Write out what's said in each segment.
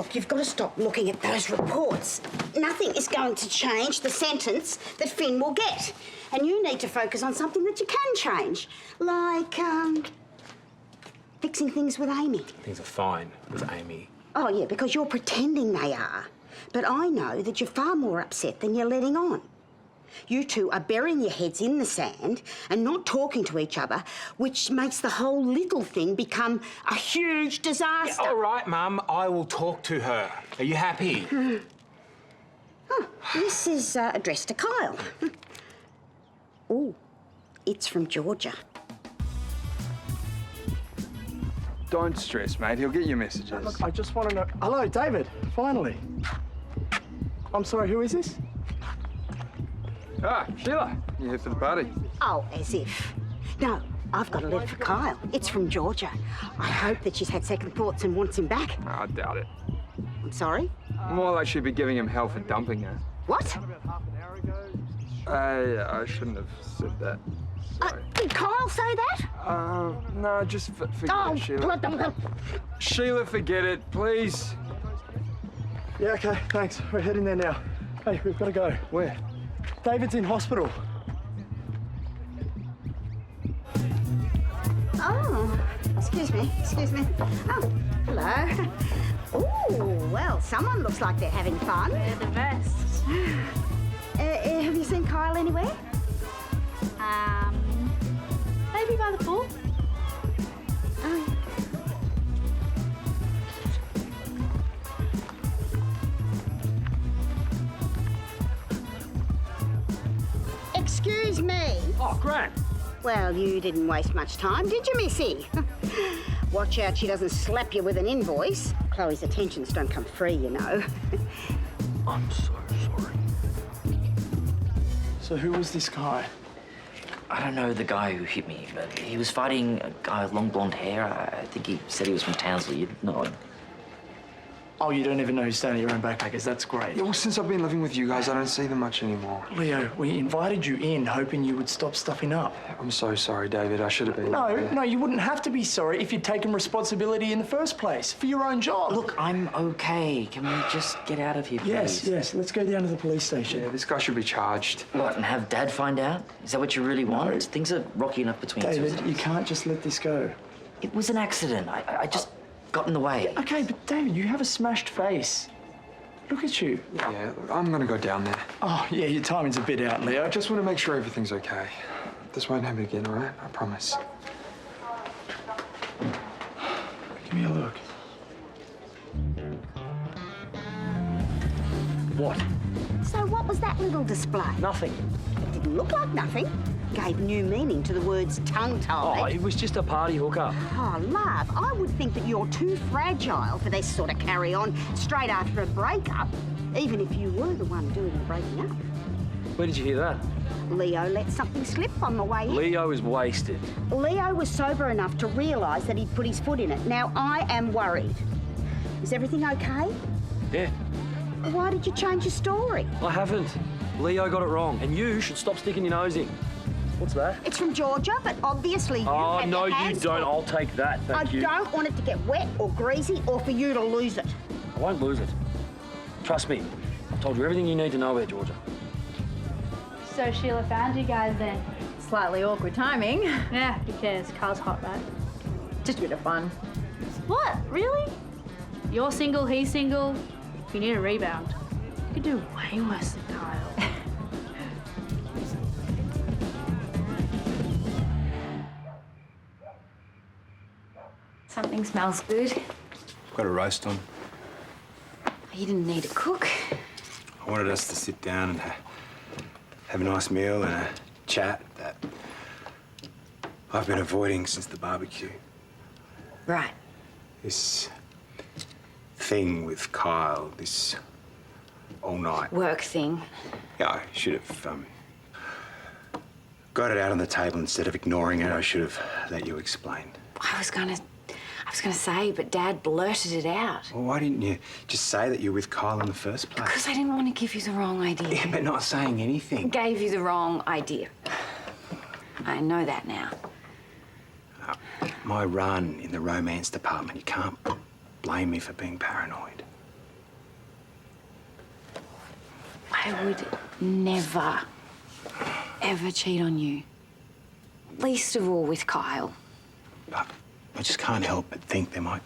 Look, you've got to stop looking at those reports. Nothing is going to change the sentence that Finn will get. And you need to focus on something that you can change, like, fixing things with Amy. Things are fine with Amy. Oh, yeah, because you're pretending they are. But I know that you're far more upset than you're letting on. You two are burying your heads in the sand and not talking to each other, which makes the whole little thing become a huge disaster. Yeah, all right, Mum, I will talk to her. Are you happy? Oh, this is addressed to Kyle. Oh, it's from Georgia. Don't stress, mate. He'll get your messages. Look, I just want to know... Hello, David. Finally. I'm sorry, who is this? Ah, Sheila. You here for the party? Oh, as if. No, I've got a letter for Kyle. It's from Georgia. I hope that she's had second thoughts and wants him back. Oh, I doubt it. I'm sorry? More like she'd be giving him hell for dumping her. What? I shouldn't have said that. Sorry. Did Kyle say that? No, just forget Oh, it, Sheila. Sheila, forget it, please. Yeah, OK, thanks. We're heading there now. Hey, we've got to go. Where? David's in hospital. Oh, excuse me. Oh, hello. Oh, well, someone looks like they're having fun. They're the best. Have you seen Kyle anywhere? Maybe by the pool. Oh. Excuse me. Oh, Gran. Well, you didn't waste much time, did you, Missy? Watch out she doesn't slap you with an invoice. Chloe's attentions don't come free, you know. I'm so sorry. So who was this guy? I don't know the guy who hit me, but he was fighting a guy with long blonde hair. I think he said he was from Townsley. You'd know him. Oh, you don't even know who's staying at your own backpackers. That's great. Yeah, well, since I've been living with you guys, I don't see them much anymore. Leo, we invited you in hoping you would stop stuffing up. I'm so sorry, David. I should have been. No, you wouldn't have to be sorry if you'd taken responsibility in the first place for your own job. Look, I'm okay. Can we just get out of here, please? Yes. Let's go down to the police station. Yeah, this guy should be charged. What, and have Dad find out? Is that what you really want? No. Things are rocky enough between us. David, you can't just let this go. It was an accident. I just got in the way. Okay, but David, you have a smashed face. Look at you. Yeah, I'm gonna go down there. Oh, yeah, your timing's a bit out, Leo. I just want to make sure everything's okay. This won't happen again, all right? I promise. Give me a look. What? So what was that little display? Nothing. It didn't look like nothing. Gave new meaning to the words Oh, tongue-tied. it was just a party hookup. Oh, love, I would think that you're too fragile for this sort of carry-on straight after a breakup, even if you were the one doing the breaking up. Where did you hear that? Leo let something slip on the way in. Leo is wasted. Leo was sober enough to realise that he'd put his foot in it. Now, I am worried. Is everything okay? Yeah, Why did you change your story? I haven't. Leo got it wrong, and you should stop sticking your nose in. What's that? It's from Georgia, but obviously you Oh, had no, your you hands don't. full. I'll take that, thank you. I don't want it to get wet or greasy or for you to lose it. I won't lose it. Trust me. I've told you everything you need to know about Georgia. So Sheila found you guys then? Slightly awkward timing. Yeah, who cares? Carl's hot, right? Just a bit of fun. What? Really? You're single, he's single. If you need a rebound, you could do way worse than Kyle. Something smells good. Got a roast on. You didn't need to cook. I wanted us to sit down and have a nice meal and a chat that I've been avoiding since the barbecue. Right. This thing with Kyle, this all night. Work thing. Yeah, I should have got it out on the table instead of ignoring it. I should have let you explain. I was gonna say, but Dad blurted it out. Well, why didn't you just say that you're with Kyle in the first place? Because I didn't want to give you the wrong idea. Yeah, but not saying anything. Gave you the wrong idea. I know that now. My run in the romance department, you can't blame me for being paranoid. I would never, ever cheat on you. Least of all with Kyle. But I just can't help but think there might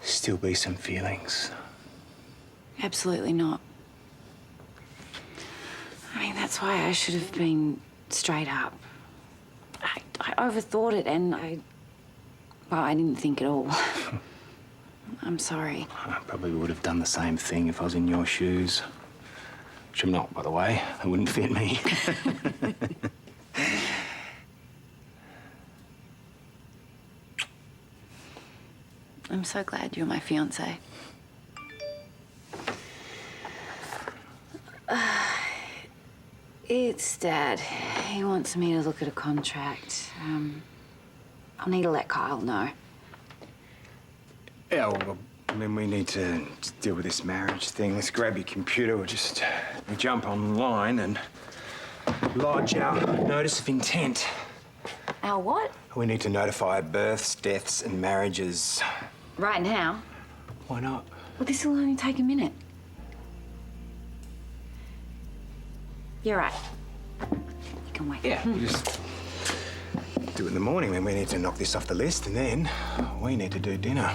still be some feelings. Absolutely not. I mean, that's why I should have been straight up. I overthought it and I didn't think at all. I'm sorry. I probably would have done the same thing if I was in your shoes. Which I'm not, by the way. It wouldn't fit me. I'm so glad you're my fiancé. It's Dad. He wants me to look at a contract. I'll need to let Kyle know. Yeah, well, I mean, we need to deal with this marriage thing. Let's grab your computer. We'll jump online and lodge our notice of intent. Our what? We need to notify births, deaths, and marriages. Right now? Why not? Well, this will only take a minute. You're right. You can wait. Yeah, we'll just do it in the morning. Then we need to knock this off the list, and then we need to do dinner.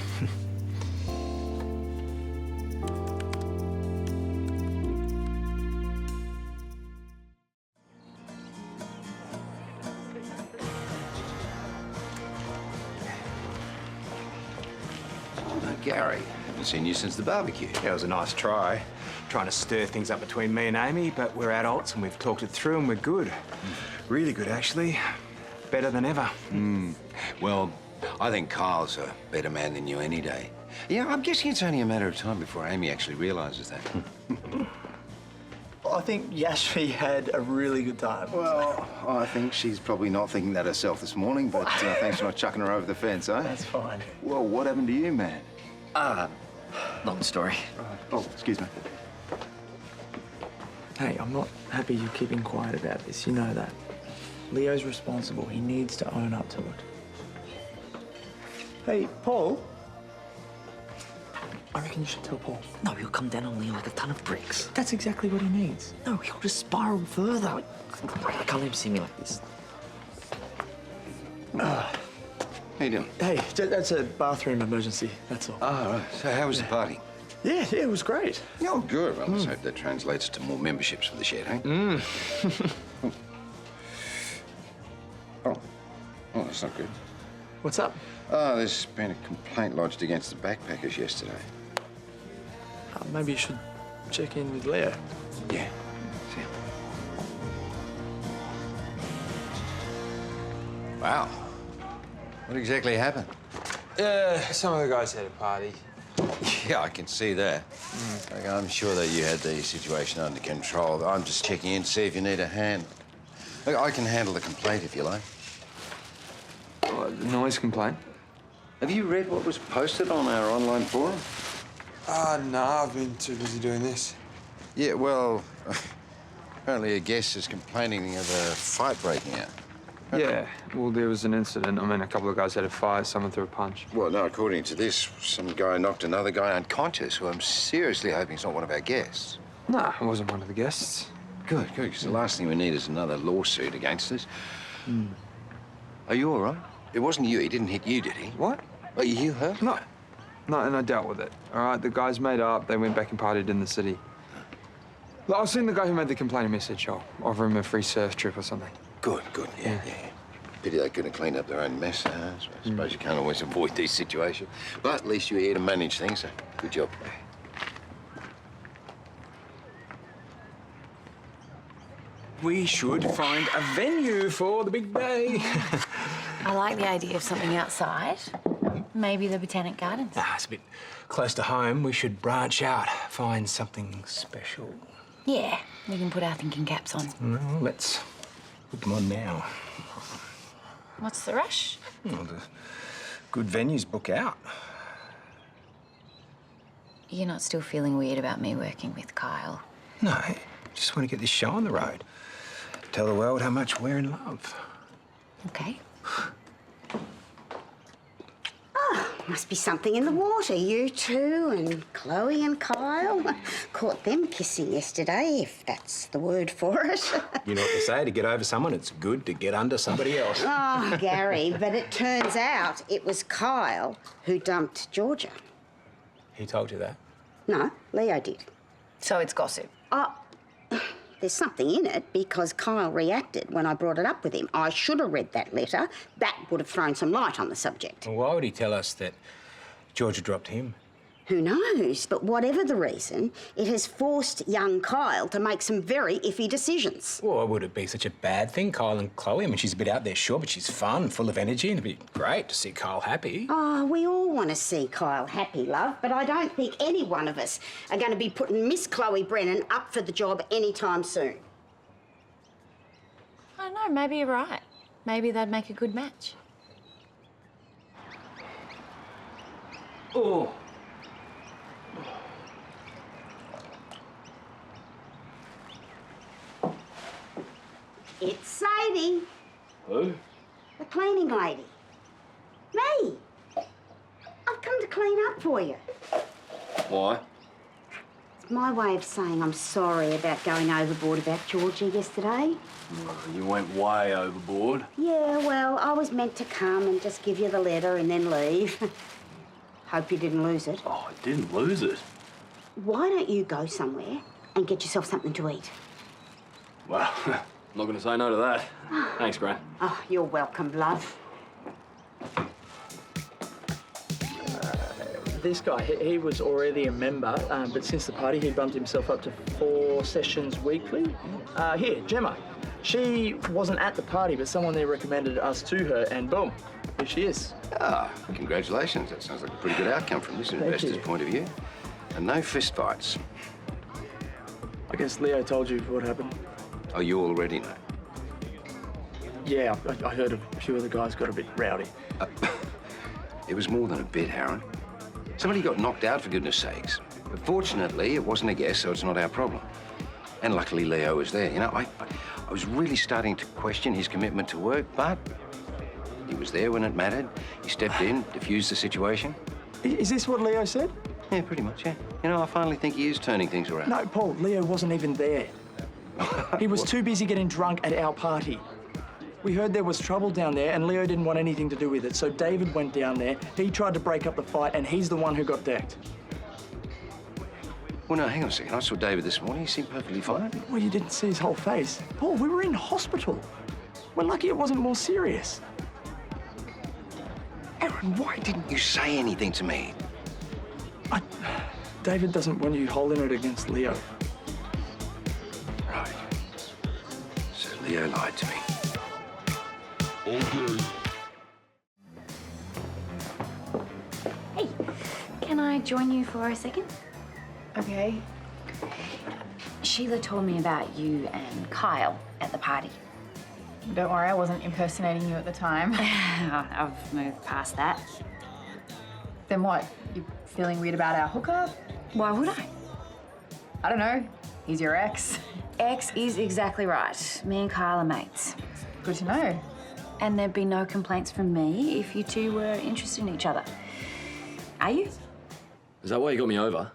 Gary, haven't seen you since the barbecue. Yeah, it was a nice try. Trying to stir things up between me and Amy, but we're adults and we've talked it through and we're good. Really good, actually. Better than ever. Well, I think Karl's a better man than you any day. Yeah, I'm guessing it's only a matter of time before Amy actually realises that. I think Yashvi had a really good time. Well, I think she's probably not thinking that herself this morning, but thanks for not chucking her over the fence, eh? That's fine. Well, what happened to you, man? Long story. Oh, excuse me. Hey, I'm not happy you're keeping quiet about this. You know that. Leo's responsible. He needs to own up to it. Hey, Paul. I reckon you should tell Paul. No, he'll come down on Leo like a ton of bricks. That's exactly what he needs. No, he'll just spiral further. I can't let him see me like this. How you doing? Hey, that's a bathroom emergency, that's all. Oh, right. So how was the party? Yeah, it was great. Oh, good. Well, let's hope that translates to more memberships for the shed, eh? Oh, that's not good. What's up? Oh, there's been a complaint lodged against the backpackers yesterday. Maybe you should check in with Leo. Yeah. See ya. Wow. What exactly happened? Some of the guys had a party. Yeah, I can see that. Like, I'm sure that you had the situation under control. I'm just checking in to see if you need a hand. Look, I can handle the complaint if you like. The noise complaint? Have you read what was posted on our online forum? No, I've been too busy doing this. Yeah, well, apparently a guest is complaining of a fight breaking out. Yeah, well, there was an incident. I mean, a couple of guys had a fight, someone threw a punch. Well, no, according to this, some guy knocked another guy unconscious, who I'm seriously hoping is not one of our guests. No, it wasn't one of the guests. Good, good, because the last thing we need is another lawsuit against us. Are you all right? It wasn't you. He didn't hit you, did he? What? Are you hurt? No. No, and I dealt with it. All right, the guys made up. They went back and partied in the city. Look, I've seen the guy who made the complaint message. I'll offer him a free surf trip or something. Good, good, yeah. Pity they couldn't clean up their own mess. I suppose you can't always avoid these situations. But at least you're here to manage things, so good job. We should find a venue for the big day. I like the idea of something outside. Maybe the Botanic Gardens. It's a bit close to home. We should branch out, find something special. Yeah, we can put our thinking caps on. Well, let's put them on now. What's the rush? Well, the good venues book out. You're not still feeling weird about me working with Kyle? No, just want to get this show on the road. Tell the world how much we're in love. Okay. Must be something in the water. You two and Chloe and Kyle caught them kissing yesterday, if that's the word for it. You know what they say, to get over someone, it's good to get under somebody else. Oh, Gary, but it turns out it was Kyle who dumped Georgia. He told you that? No, Leo did. So it's gossip. There's something in it because Kyle reacted when I brought it up with him. I should have read that letter. That would have thrown some light on the subject. Well, why would he tell us that Georgia dropped him? Who knows? But whatever the reason, it has forced young Kyle to make some very iffy decisions. Well, would it be such a bad thing, Kyle and Chloe? I mean, she's a bit out there, sure, but she's fun, full of energy, and it'd be great to see Kyle happy. Oh, we all want to see Kyle happy, love, but I don't think any one of us are going to be putting Miss Chloe Brennan up for the job anytime soon. I don't know, maybe you're right. Maybe they'd make a good match. Oh. It's Sadie. Who? The cleaning lady. Me. I've come to clean up for you. Why? It's my way of saying I'm sorry about going overboard about Georgia yesterday. You went way overboard. Yeah, well, I was meant to come and just give you the letter and then leave. Hope you didn't lose it. Oh, I didn't lose it. Why don't you go somewhere and get yourself something to eat? Well, I'm not going to say no to that. Thanks, Gran. Oh, you're welcome, love. This guy, he was already a member, but since the party, he bumped himself up to 4 sessions weekly. Here, Gemma. She wasn't at the party, but someone there recommended us to her, and boom, here she is. Ah, congratulations. That sounds like a pretty good outcome from this investor's point of view. And no fistfights. I guess Leo told you what happened. Oh, you already know? Yeah, I heard a few of the guys got a bit rowdy. It was more than a bit, Aaron. Somebody got knocked out, for goodness sakes. But fortunately, it wasn't a guest, so it's not our problem. And luckily, Leo was there. You know, I was really starting to question his commitment to work, but he was there when it mattered. He stepped in, diffused the situation. Is this what Leo said? Yeah, pretty much, yeah. You know, I finally think he is turning things around. No, Paul, Leo wasn't even there. He was too busy getting drunk at our party. We heard there was trouble down there, and Leo didn't want anything to do with it, so David went down there. He tried to break up the fight, and he's the one who got decked. Well, no, hang on a second. I saw David this morning. He seemed perfectly fine. Well, you didn't see his whole face. Paul, we were in hospital. We're lucky it wasn't more serious. Aaron, why didn't you say anything to me? David doesn't want you holding it against Leo. Right. So Leo lied to me. Okay. Hey, can I join you for a second? Okay. Sheila told me about you and Kyle at the party. Don't worry, I wasn't impersonating you at the time. I've moved past that. Then what? You feeling weird about our hookup? Why would I? I don't know. He's your ex. Ex is exactly right. Me and Kyle are mates. Good to know. And there'd be no complaints from me if you two were interested in each other. Are you? Is that why you got me over?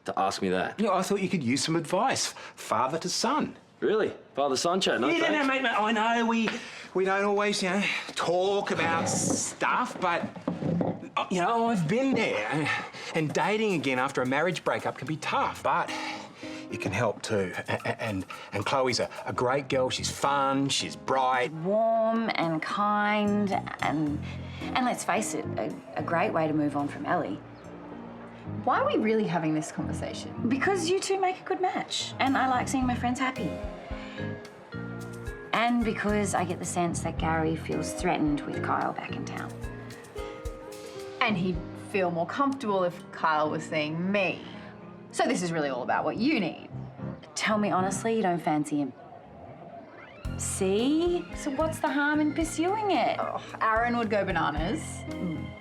To ask me that? You know, I thought you could use some advice. Father to son. Really? Father-son chat, no Yeah, thanks. no, mate, I know we don't always, you know, talk about stuff, but, you know, I've been there. And dating again after a marriage breakup can be tough, but it can help too. And Chloe's a great girl. She's fun, she's bright. Warm and kind and let's face it, a great way to move on from Ellie. Why are we really having this conversation? Because you two make a good match, and I like seeing my friends happy. And because I get the sense that Gary feels threatened with Kyle back in town. And he'd feel more comfortable if Kyle was seeing me. So this is really all about what you need. Tell me honestly, you don't fancy him. See? So what's the harm in pursuing it? Oh, Aaron would go bananas.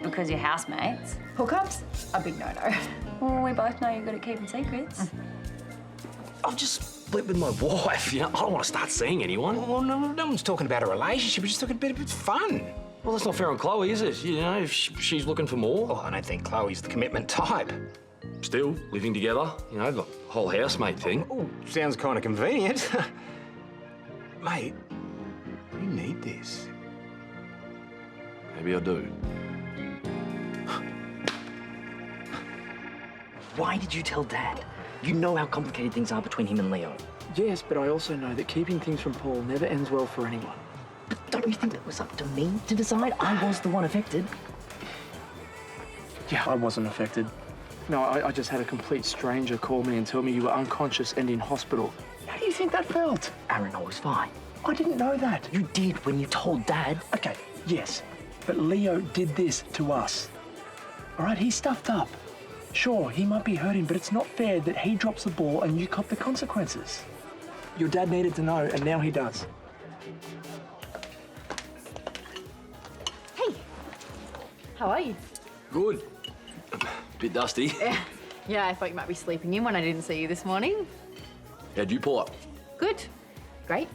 Because you're housemates. Hookups? A big no-no. Well, we both know you're good at keeping secrets. I've just split with my wife. You know, I don't want to start seeing anyone. Well, no one's talking about a relationship. We're just talking about a bit of fun. Well, that's not fair on Chloe, is it? You know, if she's looking for more. Well, I don't think Chloe's the commitment type. Still, living together, you know, the whole housemate thing. Oh, sounds kind of convenient. Mate, you need this. Maybe I do. Why did you tell Dad? You know how complicated things are between him and Leo. Yes, but I also know that keeping things from Paul never ends well for anyone. But don't you think that was up to me to decide? I was the one affected. Yeah, I wasn't affected. No, I just had a complete stranger call me and tell me you were unconscious and in hospital. How do you think that felt? Aaron, I was fine. I didn't know that. You did when you told Dad. Okay, yes, but Leo did this to us. All right, he stuffed up. Sure, he might be hurting, but it's not fair that he drops the ball and you cop the consequences. Your dad needed to know, and now he does. Hey, how are you? Good. Bit dusty. Yeah, I thought you might be sleeping in when I didn't see you this morning. How'd you pull up? Good. Great.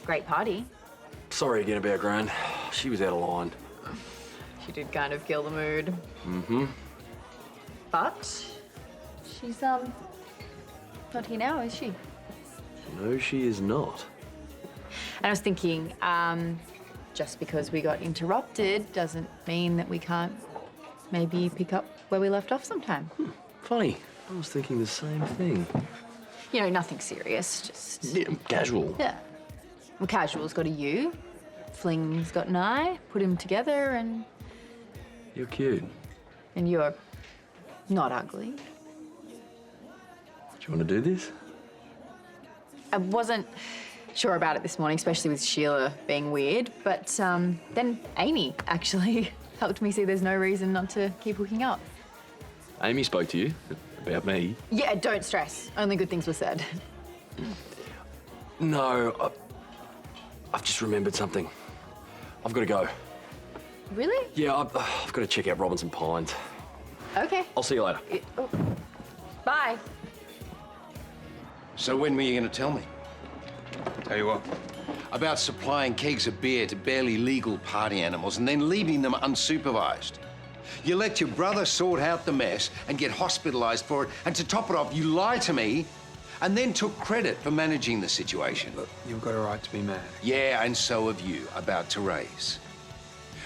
Great party. Sorry again about Gran. She was out of line. She did kind of kill the mood. Mm-hmm. But she's, not here now, is she? No, she is not. And I was thinking, just because we got interrupted doesn't mean that we can't maybe pick up where we left off sometime. Funny. I was thinking the same thing. You know, nothing serious, just... Yeah, casual. Yeah. Well, casual's got a U, fling's got an I, put them together and... You're cute. And you're not ugly. Do you want to do this? I wasn't sure about it this morning, especially with Sheila being weird, but then Amy actually helped me see there's no reason not to keep hooking up. Amy spoke to you about me. Yeah, don't stress. Only good things were said. No, I've just remembered something. I've got to go. Really? Yeah, I've got to check out Robinson Pines. Okay. I'll see you later. Oh. Bye. So when were you going to tell me? Tell you what. About supplying kegs of beer to barely legal party animals and then leaving them unsupervised. You let your brother sort out the mess and get hospitalized for it, and to top it off, you lie to me and then took credit for managing the situation. Look, you've got a right to be mad. Yeah, and so have you about Terese.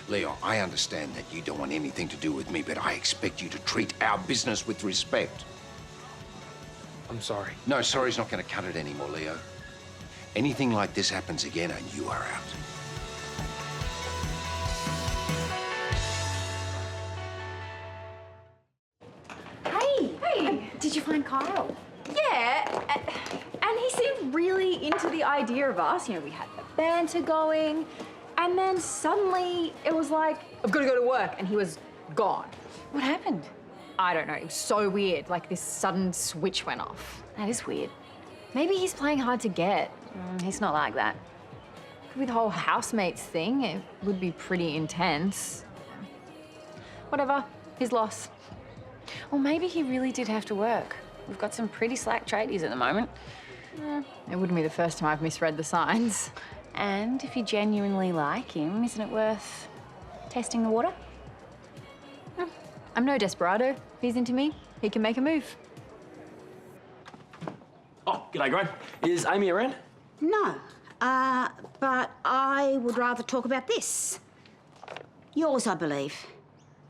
Leo, I understand that you don't want anything to do with me, but I expect you to treat our business with respect. I'm sorry. No, sorry's not going to cut it anymore, Leo. Anything like this happens again and you are out. Hey! Did you find Karl? Yeah, and he seemed really into the idea of us. You know, we had the banter going, and then suddenly it was like, I've got to go to work, and he was gone. What happened? I don't know, it was so weird, like this sudden switch went off. That is weird. Maybe he's playing hard to get. He's not like that. Could be the whole housemates thing. It would be pretty intense. Whatever, his loss. Or maybe he really did have to work. We've got some pretty slack tradies at the moment. It wouldn't be the first time I've misread the signs. And if you genuinely like him, isn't it worth testing the water? I'm no desperado. If he's into me, he can make a move. Oh, g'day, Gran. Is Amy around? No, but I would rather talk about this. Yours, I believe.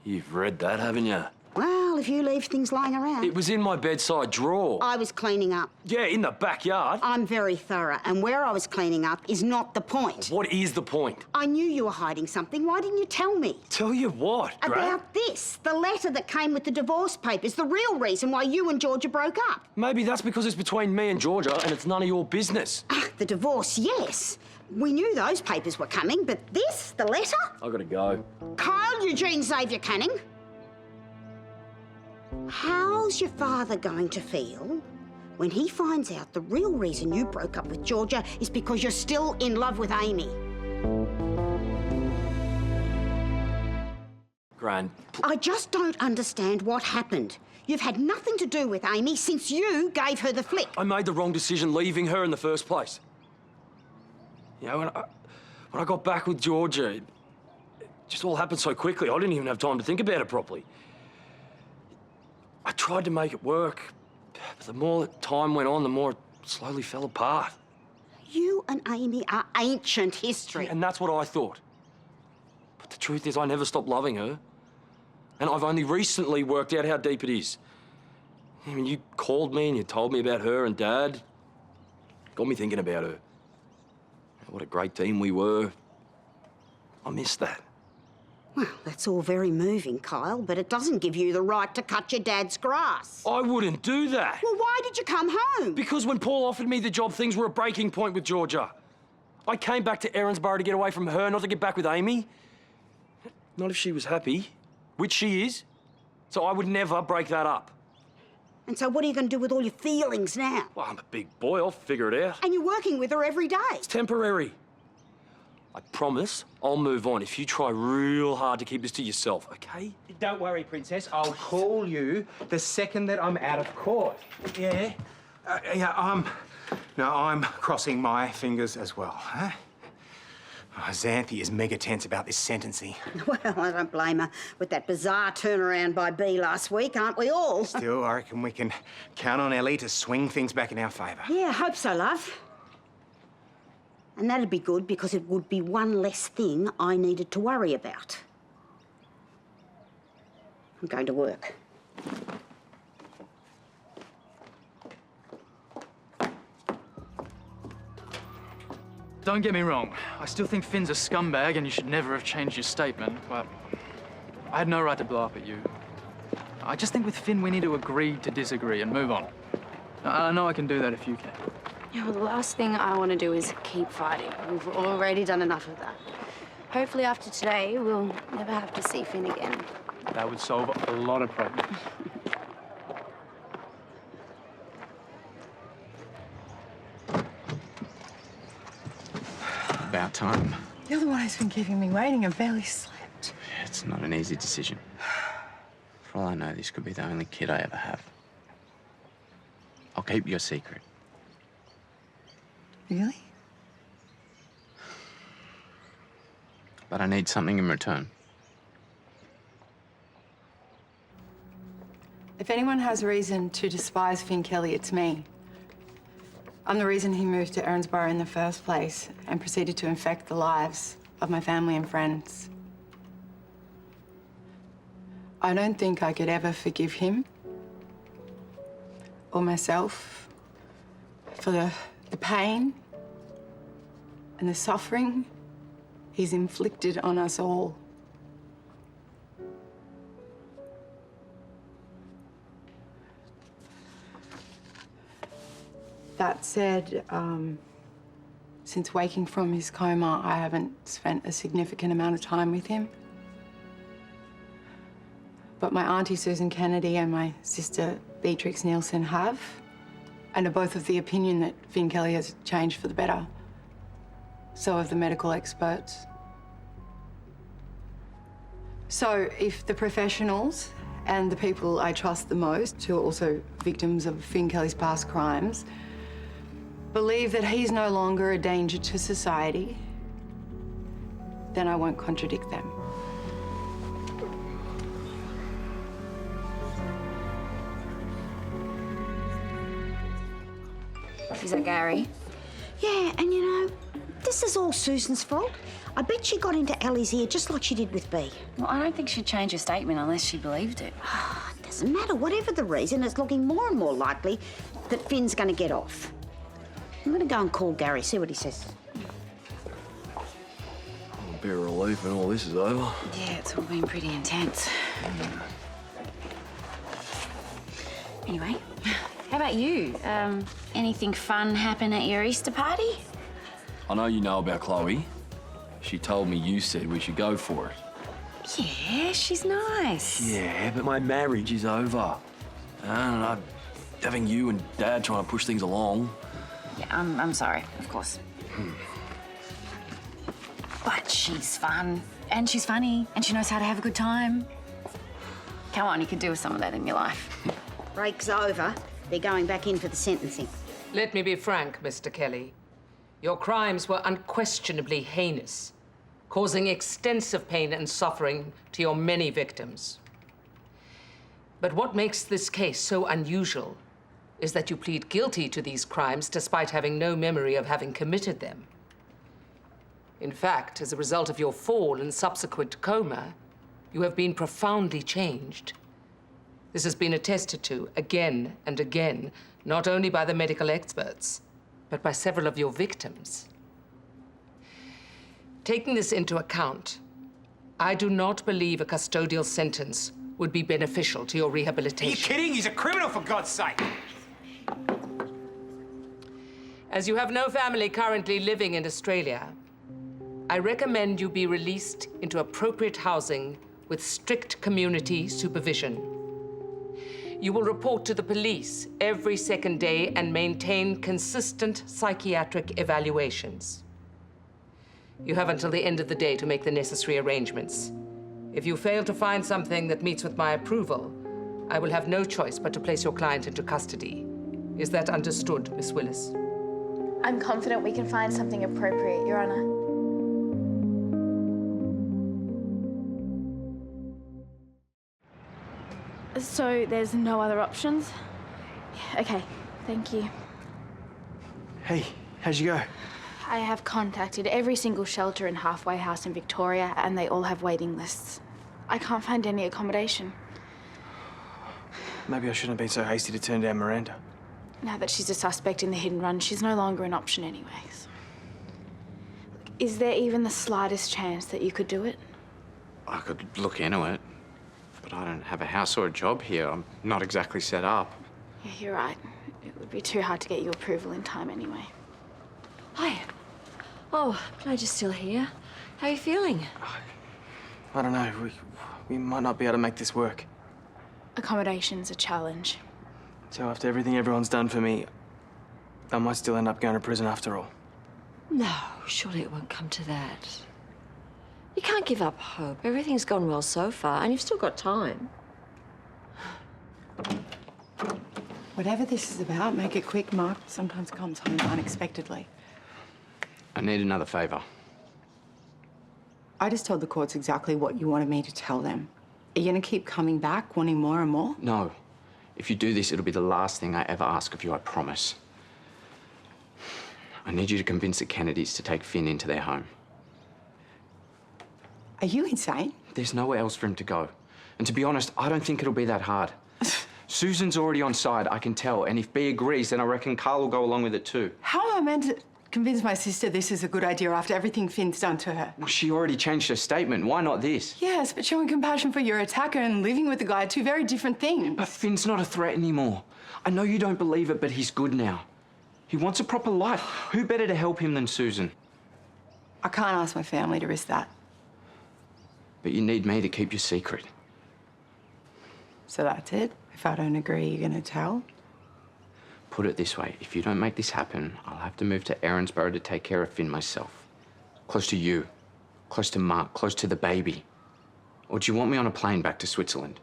You've read that, haven't you? Well, if you leave things lying around. It was in my bedside drawer. I was cleaning up. Yeah, in the backyard. I'm very thorough, and where I was cleaning up is not the point. What is the point? I knew you were hiding something. Why didn't you tell me? Tell you what, Gran? About this, the letter that came with the divorce papers, the real reason why you and Georgia broke up. Maybe that's because it's between me and Georgia and it's none of your business. The divorce, yes. We knew those papers were coming, but this, the letter? I gotta go. Kyle Eugene Xavier Canning. How's your father going to feel when he finds out the real reason you broke up with Georgia is because you're still in love with Amy? Gran, I just don't understand what happened. You've had nothing to do with Amy since you gave her the flick. I made the wrong decision leaving her in the first place. You know, When I got back with Georgia, it just all happened so quickly. I didn't even have time to think about it properly. I tried to make it work, but the more time went on, the more it slowly fell apart. You and Amy are ancient history. And that's what I thought. But the truth is, I never stopped loving her. And I've only recently worked out how deep it is. I mean, you called me and you told me about her and Dad. Got me thinking about her. What a great team we were. I miss that. Well, that's all very moving, Kyle, but it doesn't give you the right to cut your dad's grass. I wouldn't do that. Well, why did you come home? Because when Paul offered me the job, things were a breaking point with Georgia. I came back to Erinsborough to get away from her, not to get back with Amy. Not if she was happy, which she is. So I would never break that up. And so what are you going to do with all your feelings now? Well, I'm a big boy, I'll figure it out. And you're working with her every day. It's temporary. I promise I'll move on if you try real hard to keep this to yourself, okay? Don't worry, Princess. I'll call you the second that I'm out of court. Yeah? I'm crossing my fingers as well, huh? Oh, Xanthe is mega tense about this sentencing. Well, I don't blame her. With that bizarre turnaround by B last week, aren't we all? Still, I reckon we can count on Ellie to swing things back in our favour. Yeah, I hope so, love. And that'd be good because it would be one less thing I needed to worry about. I'm going to work. Don't get me wrong. I still think Finn's a scumbag and you should never have changed your statement, but I had no right to blow up at you. I just think with Finn we need to agree to disagree and move on. I know I can do that if you can. Yeah, well, the last thing I want to do is keep fighting. We've already done enough of that. Hopefully after today, we'll never have to see Finn again. That would solve a lot of problems. About time. You're the one who's been keeping me waiting. I've barely slept. It's not an easy decision. For all I know, this could be the only kid I ever have. I'll keep your secret. Really? But I need something in return. If anyone has a reason to despise Finn Kelly, it's me. I'm the reason he moved to Erinsborough in the first place and proceeded to infect the lives of my family and friends. I don't think I could ever forgive him or myself for the pain and the suffering he's inflicted on us all. That said, since waking from his coma, I haven't spent a significant amount of time with him. But my auntie Susan Kennedy and my sister Beatrix Nielsen have, and are both of the opinion that Finn Kelly has changed for the better. So have the medical experts. So if the professionals and the people I trust the most, who are also victims of Finn Kelly's past crimes, believe that he's no longer a danger to society, then I won't contradict them. Is that Gary? Yeah, and you know, this is all Susan's fault. I bet she got into Ellie's ear just like she did with B. Well, I don't think she'd change her statement unless she believed it. It doesn't matter. Whatever the reason, it's looking more and more likely that Finn's going to get off. I'm going to go and call Gary, see what he says. A bit of relief when all this is over. Yeah, it's all been pretty intense. Anyway, how about you? Anything fun happen at your Easter party? I know you know about Chloe. She told me you said we should go for it. Yeah, she's nice. Yeah, but my marriage is over. And having you and Dad trying to push things along. Yeah, I'm sorry, of course. But she's fun, and she's funny, and she knows how to have a good time. Come on, you could do with some of that in your life. Break's over. They're going back in for the sentencing. Let me be frank, Mr. Kelly. Your crimes were unquestionably heinous, causing extensive pain and suffering to your many victims. But what makes this case so unusual is that you plead guilty to these crimes despite having no memory of having committed them. In fact, as a result of your fall and subsequent coma, you have been profoundly changed. This has been attested to again and again, not only by the medical experts, but by several of your victims. Taking this into account, I do not believe a custodial sentence would be beneficial to your rehabilitation. Are you kidding? He's a criminal, for God's sake. As you have no family currently living in Australia, I recommend you be released into appropriate housing with strict community supervision. You will report to the police every second day and maintain consistent psychiatric evaluations. You have until the end of the day to make the necessary arrangements. If you fail to find something that meets with my approval, I will have no choice but to place your client into custody. Is that understood, Miss Willis? I'm confident we can find something appropriate, Your Honour. So there's no other options? Okay, thank you. Hey, how'd you go? I have contacted every single shelter and halfway house in Victoria, and they all have waiting lists. I can't find any accommodation. Maybe I shouldn't have been so hasty to turn down Miranda. Now that she's a suspect in the hit and run, she's no longer an option anyways. Is there even the slightest chance that you could do it? I could look into it, but I don't have a house or a job here. I'm not exactly set up. Yeah, you're right. It would be too hard to get you approval in time anyway. Hi. Oh, glad you're still here. How are you feeling? I don't know. We might not be able to make this work. Accommodation's a challenge. So after everything everyone's done for me, I might still end up going to prison after all. No, surely it won't come to that. You can't give up hope. Everything's gone well so far, and you've still got time. Whatever this is about, make it quick. Mark sometimes comes home unexpectedly. I need another favour. I just told the courts exactly what you wanted me to tell them. Are you going to keep coming back, wanting more and more? No. If you do this, it'll be the last thing I ever ask of you, I promise. I need you to convince the Kennedys to take Finn into their home. Are you insane? There's nowhere else for him to go. And to be honest, I don't think it'll be that hard. Susan's already on side, I can tell. And if B agrees, then I reckon Karl will go along with it too. How am I meant to convince my sister this is a good idea after everything Finn's done to her? Well, she already changed her statement. Why not this? Yes, but showing compassion for your attacker and living with the guy are two very different things. But Finn's not a threat anymore. I know you don't believe it, but he's good now. He wants a proper life. Who better to help him than Susan? I can't ask my family to risk that. But you need me to keep your secret. So that's it? If I don't agree, you're going to tell? Put it this way, if you don't make this happen, I'll have to move to Erinsborough to take care of Finn myself. Close to you, close to Mark, close to the baby. Or do you want me on a plane back to Switzerland?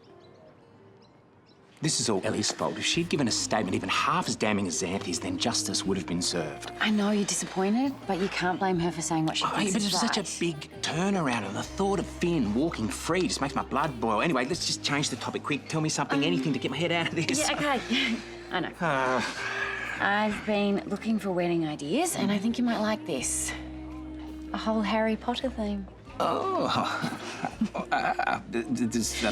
This is all Ellie's fault. If she'd given a statement even half as damning as Xanthe's, then justice would have been served. I know you're disappointed, but you can't blame her for saying what she thinks But is it's right. such a big turnaround, and the thought of Finn walking free just makes my blood boil. Anyway, let's just change the topic quick. Tell me something, anything to get my head out of this. Yeah, okay. I know. I've been looking for wedding ideas, and I think you might like this. A whole Harry Potter theme. Oh. Does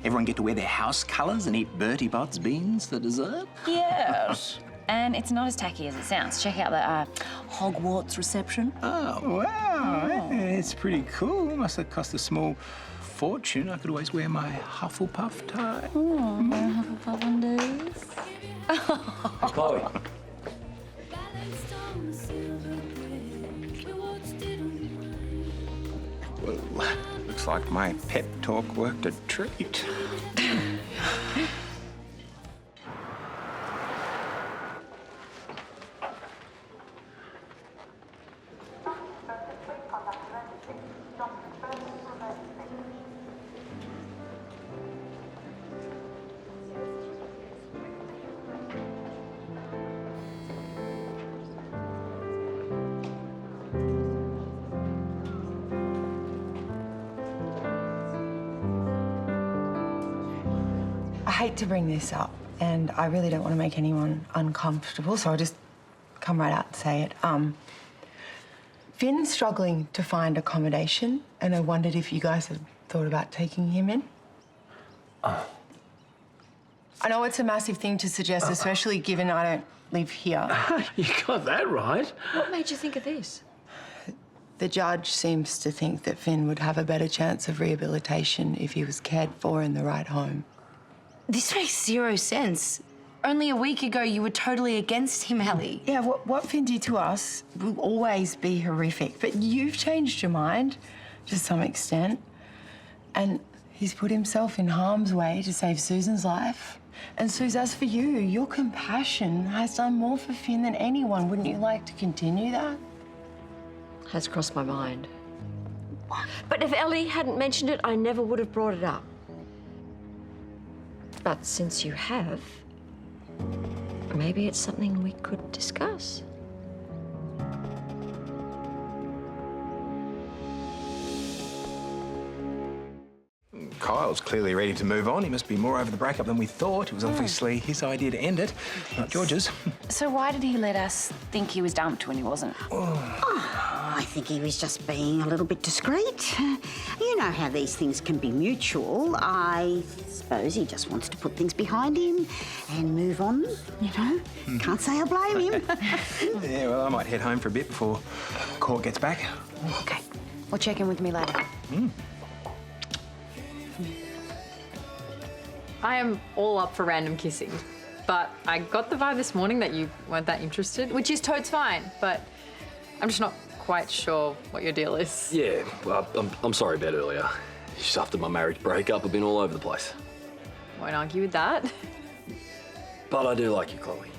everyone get to wear their house colours and eat Bertie Bott's beans for dessert? Yes. And it's not as tacky as it sounds. Check out the Hogwarts reception. Oh, wow. It's pretty cool. Must have cost a small fortune. I could always wear my Hufflepuff tie. Hufflepuff undies. Chloe. Well, looks like my pep talk worked a treat. hate to bring this up, and I really don't want to make anyone uncomfortable, so I'll just come right out and say it. Finn's struggling to find accommodation, and I wondered if you guys had thought about taking him in. I know it's a massive thing to suggest, especially given I don't live here. You got that right. What made you think of this? The judge seems to think that Finn would have a better chance of rehabilitation if he was cared for in the right home. This makes zero sense. Only a week ago, you were totally against him, Ellie. Yeah, what Finn did to us will always be horrific, but you've changed your mind to some extent. And he's put himself in harm's way to save Susan's life. And Suze, as for you, your compassion has done more for Finn than anyone. Wouldn't you like to continue that? Has crossed my mind. But if Ellie hadn't mentioned it, I never would have brought it up. But since you have, maybe it's something we could discuss. Kyle's clearly ready to move on. He must be more over the breakup than we thought. It was obviously his idea to end it, not George's. So why did he let us think he was dumped when he wasn't? I think he was just being a little bit discreet. You know how these things can be mutual. I suppose he just wants to put things behind him and move on, you know? Can't say I blame him. Yeah, well, I might head home for a bit before court gets back. Okay. Well, check in with me later. I am all up for random kissing, but I got the vibe this morning that you weren't that interested, which is totes fine, but I'm just not quite sure what your deal is. Yeah, well, I'm sorry about earlier. Just after my marriage breakup, I've been all over the place. Won't argue with that. But I do like you, Chloe.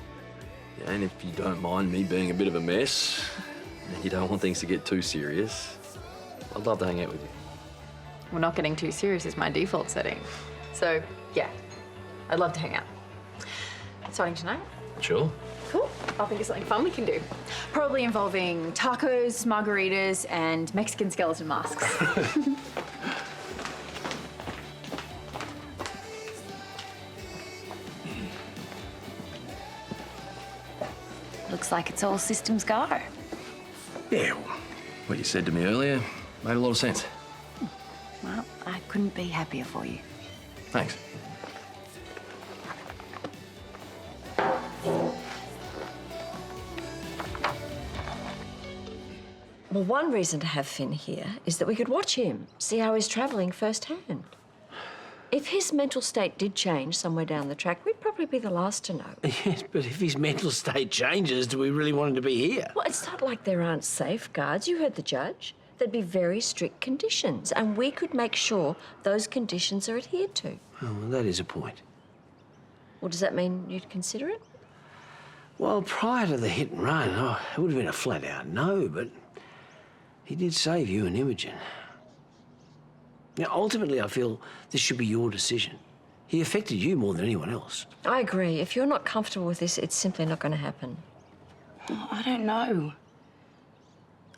Yeah, and if you don't mind me being a bit of a mess, and you don't want things to get too serious, I'd love to hang out with you. We're not getting too serious is my default setting. So, yeah, I'd love to hang out. Starting tonight? Sure. Cool. I'll think of something fun we can do. Probably involving tacos, margaritas, and Mexican skeleton masks. Looks like it's all systems go. Yeah, well, what you said to me earlier made a lot of sense. Well, I couldn't be happier for you. Thanks. Well, one reason to have Finn here is that we could watch him, see how he's travelling firsthand. If his mental state did change somewhere down the track, we'd probably be the last to know. Yes, but if his mental state changes, do we really want him to be here? Well, it's not like there aren't safeguards. You heard the judge. There'd be very strict conditions, and we could make sure those conditions are adhered to. Oh, well, that is a point. Well, does that mean you'd consider it? Well, prior to the hit and run, it would have been a flat-out no, but he did save you and Imogen. Now, ultimately, I feel this should be your decision. He affected you more than anyone else. I agree. If you're not comfortable with this, it's simply not going to happen. Oh, I don't know.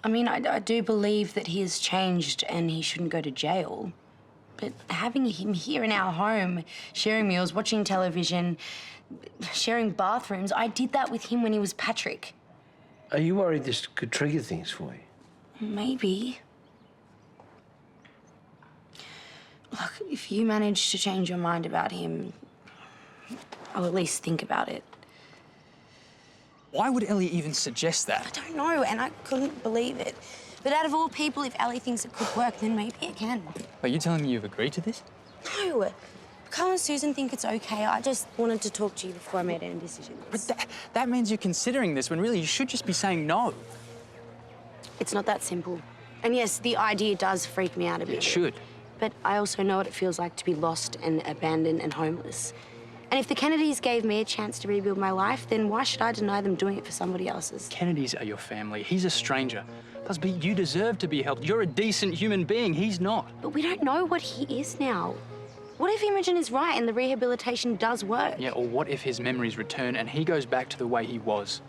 I mean, I do believe that he has changed and he shouldn't go to jail. But having him here in our home, sharing meals, watching television, sharing bathrooms, I did that with him when he was Patrick. Are you worried this could trigger things for you? Maybe. Look, if you manage to change your mind about him, I'll at least think about it. Why would Ellie even suggest that? I don't know, and I couldn't believe it. But out of all people, if Ellie thinks it could work, then maybe it can. Are you telling me you've agreed to this? No. Karl and Susan think it's okay. I just wanted to talk to you before I made any decisions. But that means you're considering this when really you should just be saying no. It's not that simple. And yes, the idea does freak me out a bit. It should. But I also know what it feels like to be lost and abandoned and homeless. And if the Kennedys gave me a chance to rebuild my life, then why should I deny them doing it for somebody else's? Kennedys are your family. He's a stranger. Plus, you deserve to be helped. You're a decent human being. He's not. But we don't know what he is now. What if Imogen is right and the rehabilitation does work? Yeah, or what if his memories return and he goes back to the way he was?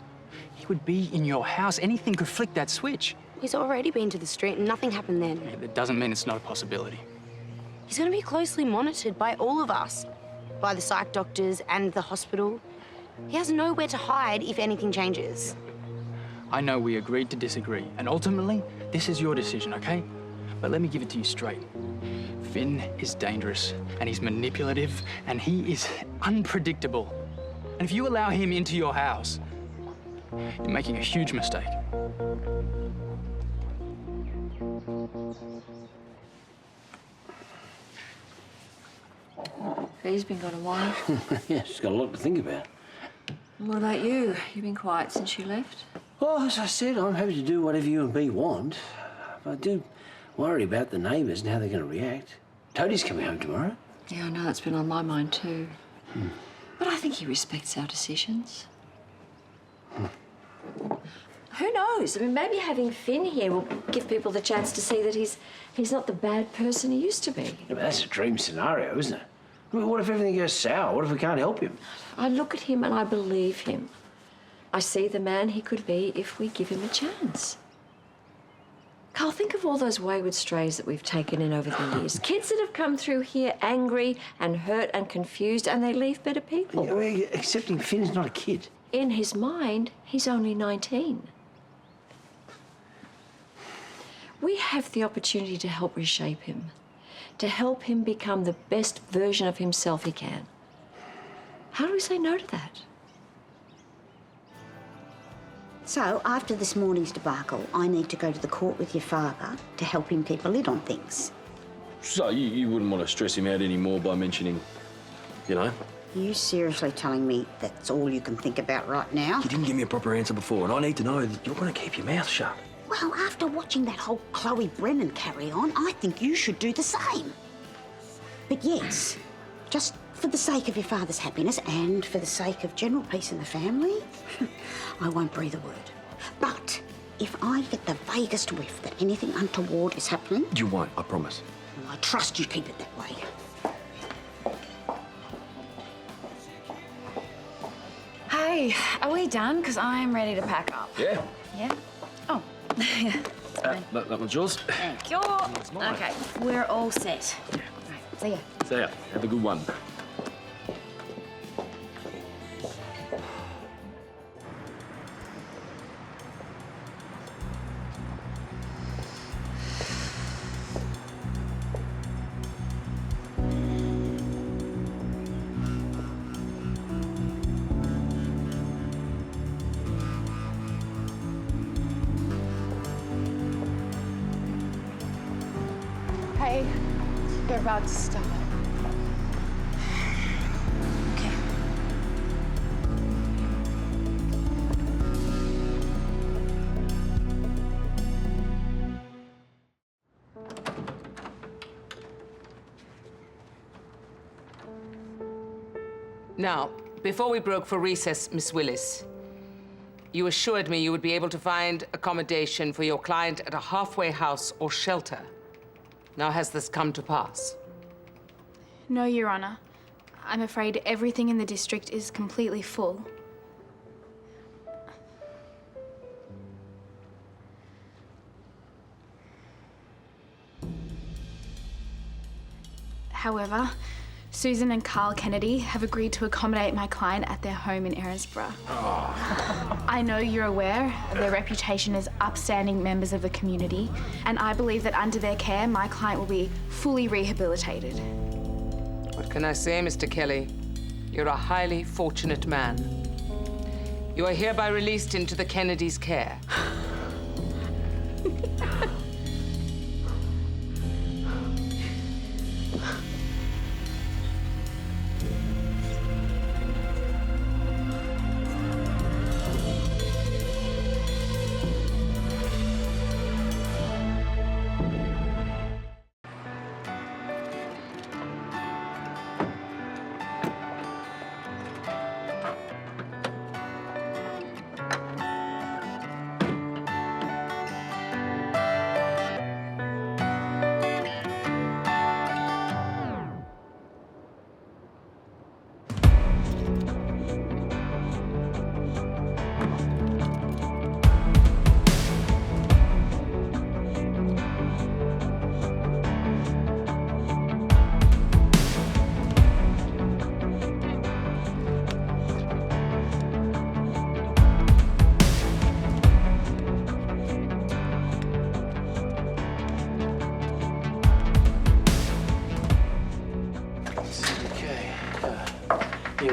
He would be in your house. Anything could flick that switch. He's already been to the street and nothing happened then. Yeah, that doesn't mean it's not a possibility. He's going to be closely monitored by all of us. by the psych doctors and the hospital. He has nowhere to hide if anything changes. I know we agreed to disagree, and ultimately, this is your decision, okay? But let me give it to you straight. Finn is dangerous, and he's manipulative, and he is unpredictable. And if you allow him into your house, you're making a huge mistake. He's been gone a while. Yeah, she's got a lot to think about. What about you? You've been quiet since she left? Well, as I said, I'm happy to do whatever you and B want. But I do worry about the neighbours and how they're going to react. Toadie's coming home tomorrow. Yeah, I know, that's been on my mind too. But I think he respects our decisions. Who knows? I mean, maybe having Finn here will give people the chance to see that he's not the bad person he used to be. Yeah, but that's a dream scenario, isn't it? I mean, what if everything goes sour? What if we can't help him? I look at him and I believe him. I see the man he could be if we give him a chance. Karl, think of all those wayward strays that we've taken in over the years. Kids that have come through here angry and hurt and confused, and they leave better people. Yeah, well, accepting Finn's not a kid. In his mind, he's only 19. We have the opportunity to help reshape him, to help him become the best version of himself he can. How do we say no to that? So, after this morning's debacle, I need to go to the court with your father to help him keep a lid on things. So you wouldn't want to stress him out any more by mentioning, you know? Are you seriously telling me that's all you can think about right now? You didn't give me a proper answer before, and I need to know that you're going to keep your mouth shut. Well, after watching that whole Chloe Brennan carry on, I think you should do the same. But yes, just for the sake of your father's happiness and for the sake of general peace in the family, I won't breathe a word. But if I get the vaguest whiff that anything untoward is happening... You won't, I promise. Well, I trust you keep it that way. Hey, are we done? Because I'm ready to pack up. Yeah. Yeah? Oh. That one's yours. Thank you. mine. Okay, we're all set. Right, see ya. See ya. Have a good one. Hey, they're about to start. Okay. Now, before we broke for recess, Miss Willis, you assured me you would be able to find accommodation for your client at a halfway house or shelter. Now, has this come to pass? No, Your Honor. I'm afraid everything in the district is completely full. However, Susan and Karl Kennedy have agreed to accommodate my client at their home in Erinsborough. I know you're aware of their reputation as upstanding members of the community, and I believe that under their care, my client will be fully rehabilitated. What can I say, Mr. Kelly? You're a highly fortunate man. You are hereby released into the Kennedys' care.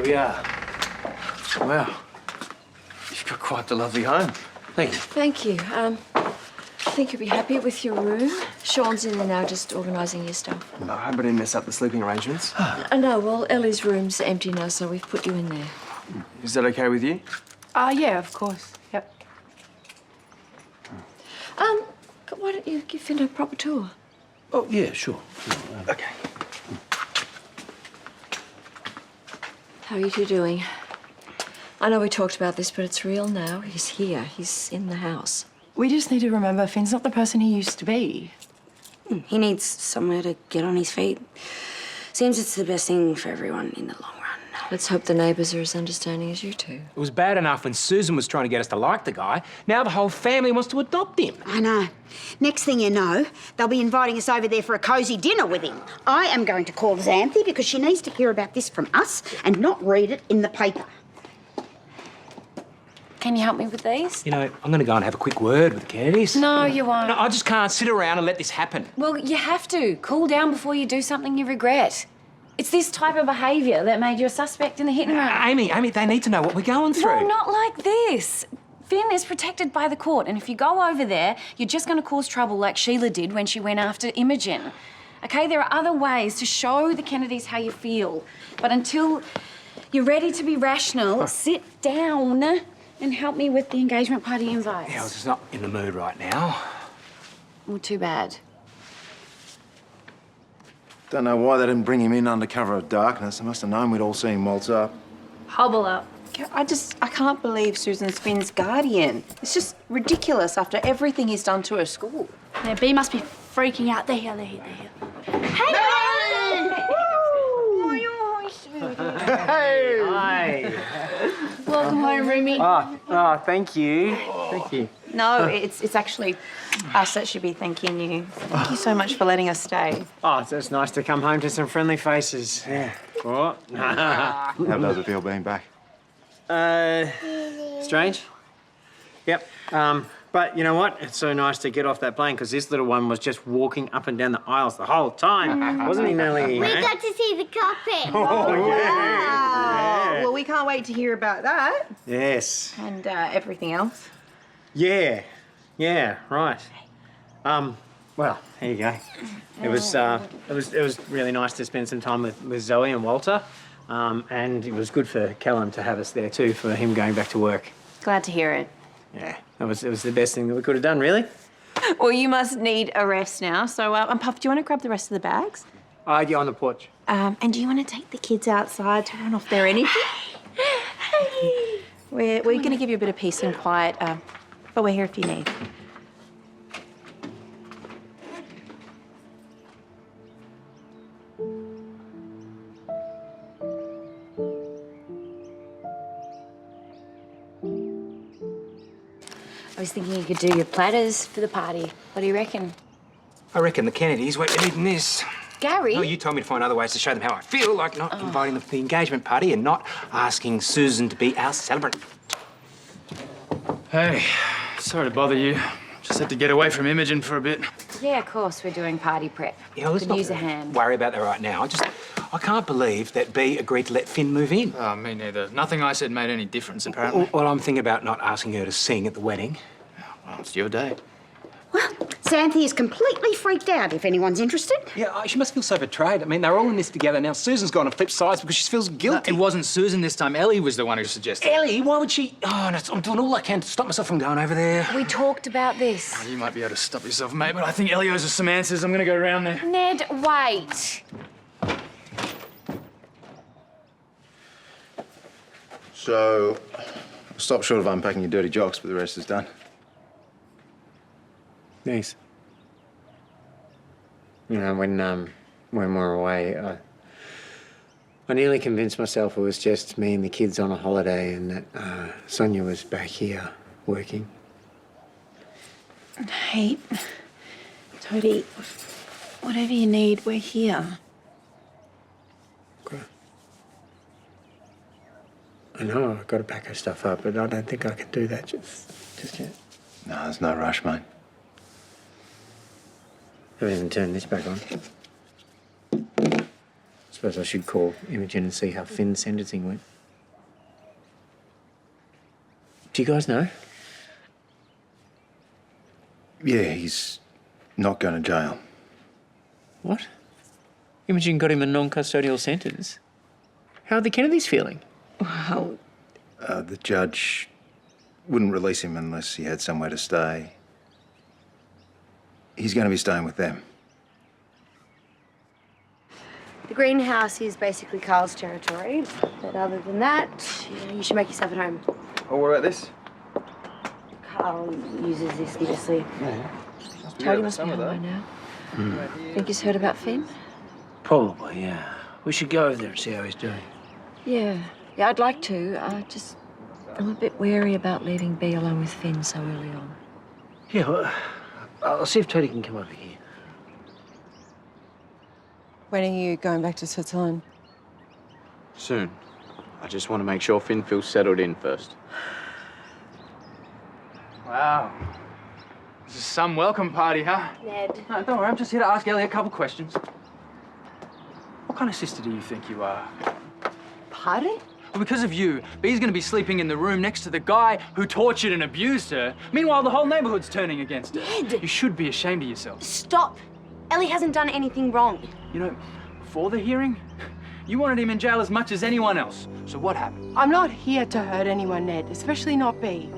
we are. Wow. You've got quite the lovely home. Thank you. Thank you. I think you'll be happy with your room. Sean's in there now just organising your stuff. I hope I didn't mess up the sleeping arrangements. No, well, Ellie's room's empty now, so we've put you in there. Is that okay with you? Yeah, of course. Yep. Why don't you give Finn a proper tour? Oh, yeah, sure. Okay. How are you two doing? I know we talked about this, but it's real now. He's here. He's in the house. We just need to remember Finn's not the person he used to be. He needs somewhere to get on his feet. Seems it's the best thing for everyone in the long run. Let's hope the neighbours are as understanding as you two. It was bad enough when Susan was trying to get us to like the guy. Now the whole family wants to adopt him. I know. Next thing you know, they'll be inviting us over there for a cosy dinner with him. I am going to call Xanthe because she needs to hear about this from us and not read it in the paper. Can you help me with these? You know, I'm going to go and have a quick word with the Kennedys. No, you won't. No, I just can't sit around and let this happen. Well, you have to. Cool down before you do something you regret. It's this type of behaviour that made you a suspect in the hit and run. Amy, they need to know what we're going through. Well, not like this. Finn is protected by the court, and if you go over there, you're just going to cause trouble like Sheila did when she went after Imogen. OK, there are other ways to show the Kennedys how you feel. But until you're ready to be rational, sit down and help me with the engagement party invites. Yeah, I was just not in the mood right now. Well, too bad. Don't know why they didn't bring him in under cover of darkness. They must have known we'd all see him waltz up. Hobble up. I can't believe Susan's Finn's guardian. It's just ridiculous after everything he's done to her school. Yeah, B must be freaking out. They're here. Hey! Hey! Hi. Welcome home, roomie. Oh, thank you. Thank you. No, it's actually us that should be thanking you. Thank you so much for letting us stay. Oh, it's nice to come home to some friendly faces. Yeah. What? How does it feel being back? Strange. Yep. But you know what? It's so nice to get off that plane because this little one was just walking up and down the aisles the whole time. Wasn't he, Nelly? We got to see the carpet. Oh, Wow. yeah. Well, we can't wait to hear about that. Yes. And everything else. Yeah. Yeah, right. Well, there you go. It was really nice to spend some time with Zoe and Walter. And it was good for Callum to have us there too, for him going back to work. Glad to hear it. Yeah, it was the best thing that we could have done, really. Well, you must need a rest now. So, Puff, do you want to grab the rest of the bags? I'd get on the porch. And do you want to take the kids outside to run off their energy? We're going to give you a bit of peace and quiet, but we're here if you need. I was thinking you could do your platters for the party. What do you reckon? I reckon the Kennedys won't be needing this. Gary? No, you told me to find other ways to show them how I feel, like not inviting them to the engagement party and not asking Susan to be our celebrant. Hey, sorry to bother you. Just had to get away from Imogen for a bit. Yeah, of course, we're doing party prep. You know, let's Could not use a hand. worry about that right now. I can't believe that B agreed to let Finn move in. Oh, me neither. Nothing I said made any difference, apparently. Well, I'm thinking about not asking her to sing at the wedding. Well, it's your day. Xanthe is completely freaked out, if anyone's interested. Yeah, she must feel so betrayed. I mean, they're all in this together. Now, Susan's gone and flipped sides because she feels guilty. No, it wasn't Susan this time. Ellie was the one who suggested it. Ellie? Why would she? Oh, no, I'm doing all I can to stop myself from going over there. We talked about this. Oh, you might be able to stop yourself, mate, but I think Ellie owes us some answers. I'm going to go around there. Ned, wait. So, stop short of unpacking your dirty jocks, but the rest is done. Thanks. You know, when we were away, I nearly convinced myself it was just me and the kids on a holiday and that Sonia was back here working. Hey, Toadie, whatever you need, we're here. Okay. I know I've got to pack her stuff up, but I don't think I can do that just yet. No, there's no rush, mate. I haven't even turned this back on. Suppose I should call Imogen and see how Finn's sentencing went. Do you guys know? Yeah, he's not going to jail. What? Imogen got him a non-custodial sentence. How are the Kennedys feeling? Well, The judge wouldn't release him unless he had somewhere to stay. He's going to be staying with them. The greenhouse is basically Karl's territory, but other than that, you should make yourself at home. Oh, what about this? Karl uses this obviously. Yeah. Toadie must be home by now. Think he's heard about Finn? Probably, yeah. We should go over there and see how he's doing. Yeah. Yeah, I'd like to. I'm a bit wary about leaving B alone with Finn so early on. Yeah, well, I'll see if Toadie can come over here. When are you going back to Switzerland? Soon. I just want to make sure Finn feels settled in first. Wow. This is some welcome party, huh? Ned. No, don't worry, I'm just here to ask Ellie a couple questions. What kind of sister do you think you are? Pardon? Well, because of you, Bee's gonna be sleeping in the room next to the guy who tortured and abused her. Meanwhile, the whole neighborhood's turning against her. Ned! You should be ashamed of yourself. Stop! Ellie hasn't done anything wrong. You know, before the hearing, you wanted him in jail as much as anyone else. So what happened? I'm not here to hurt anyone, Ned, especially not B.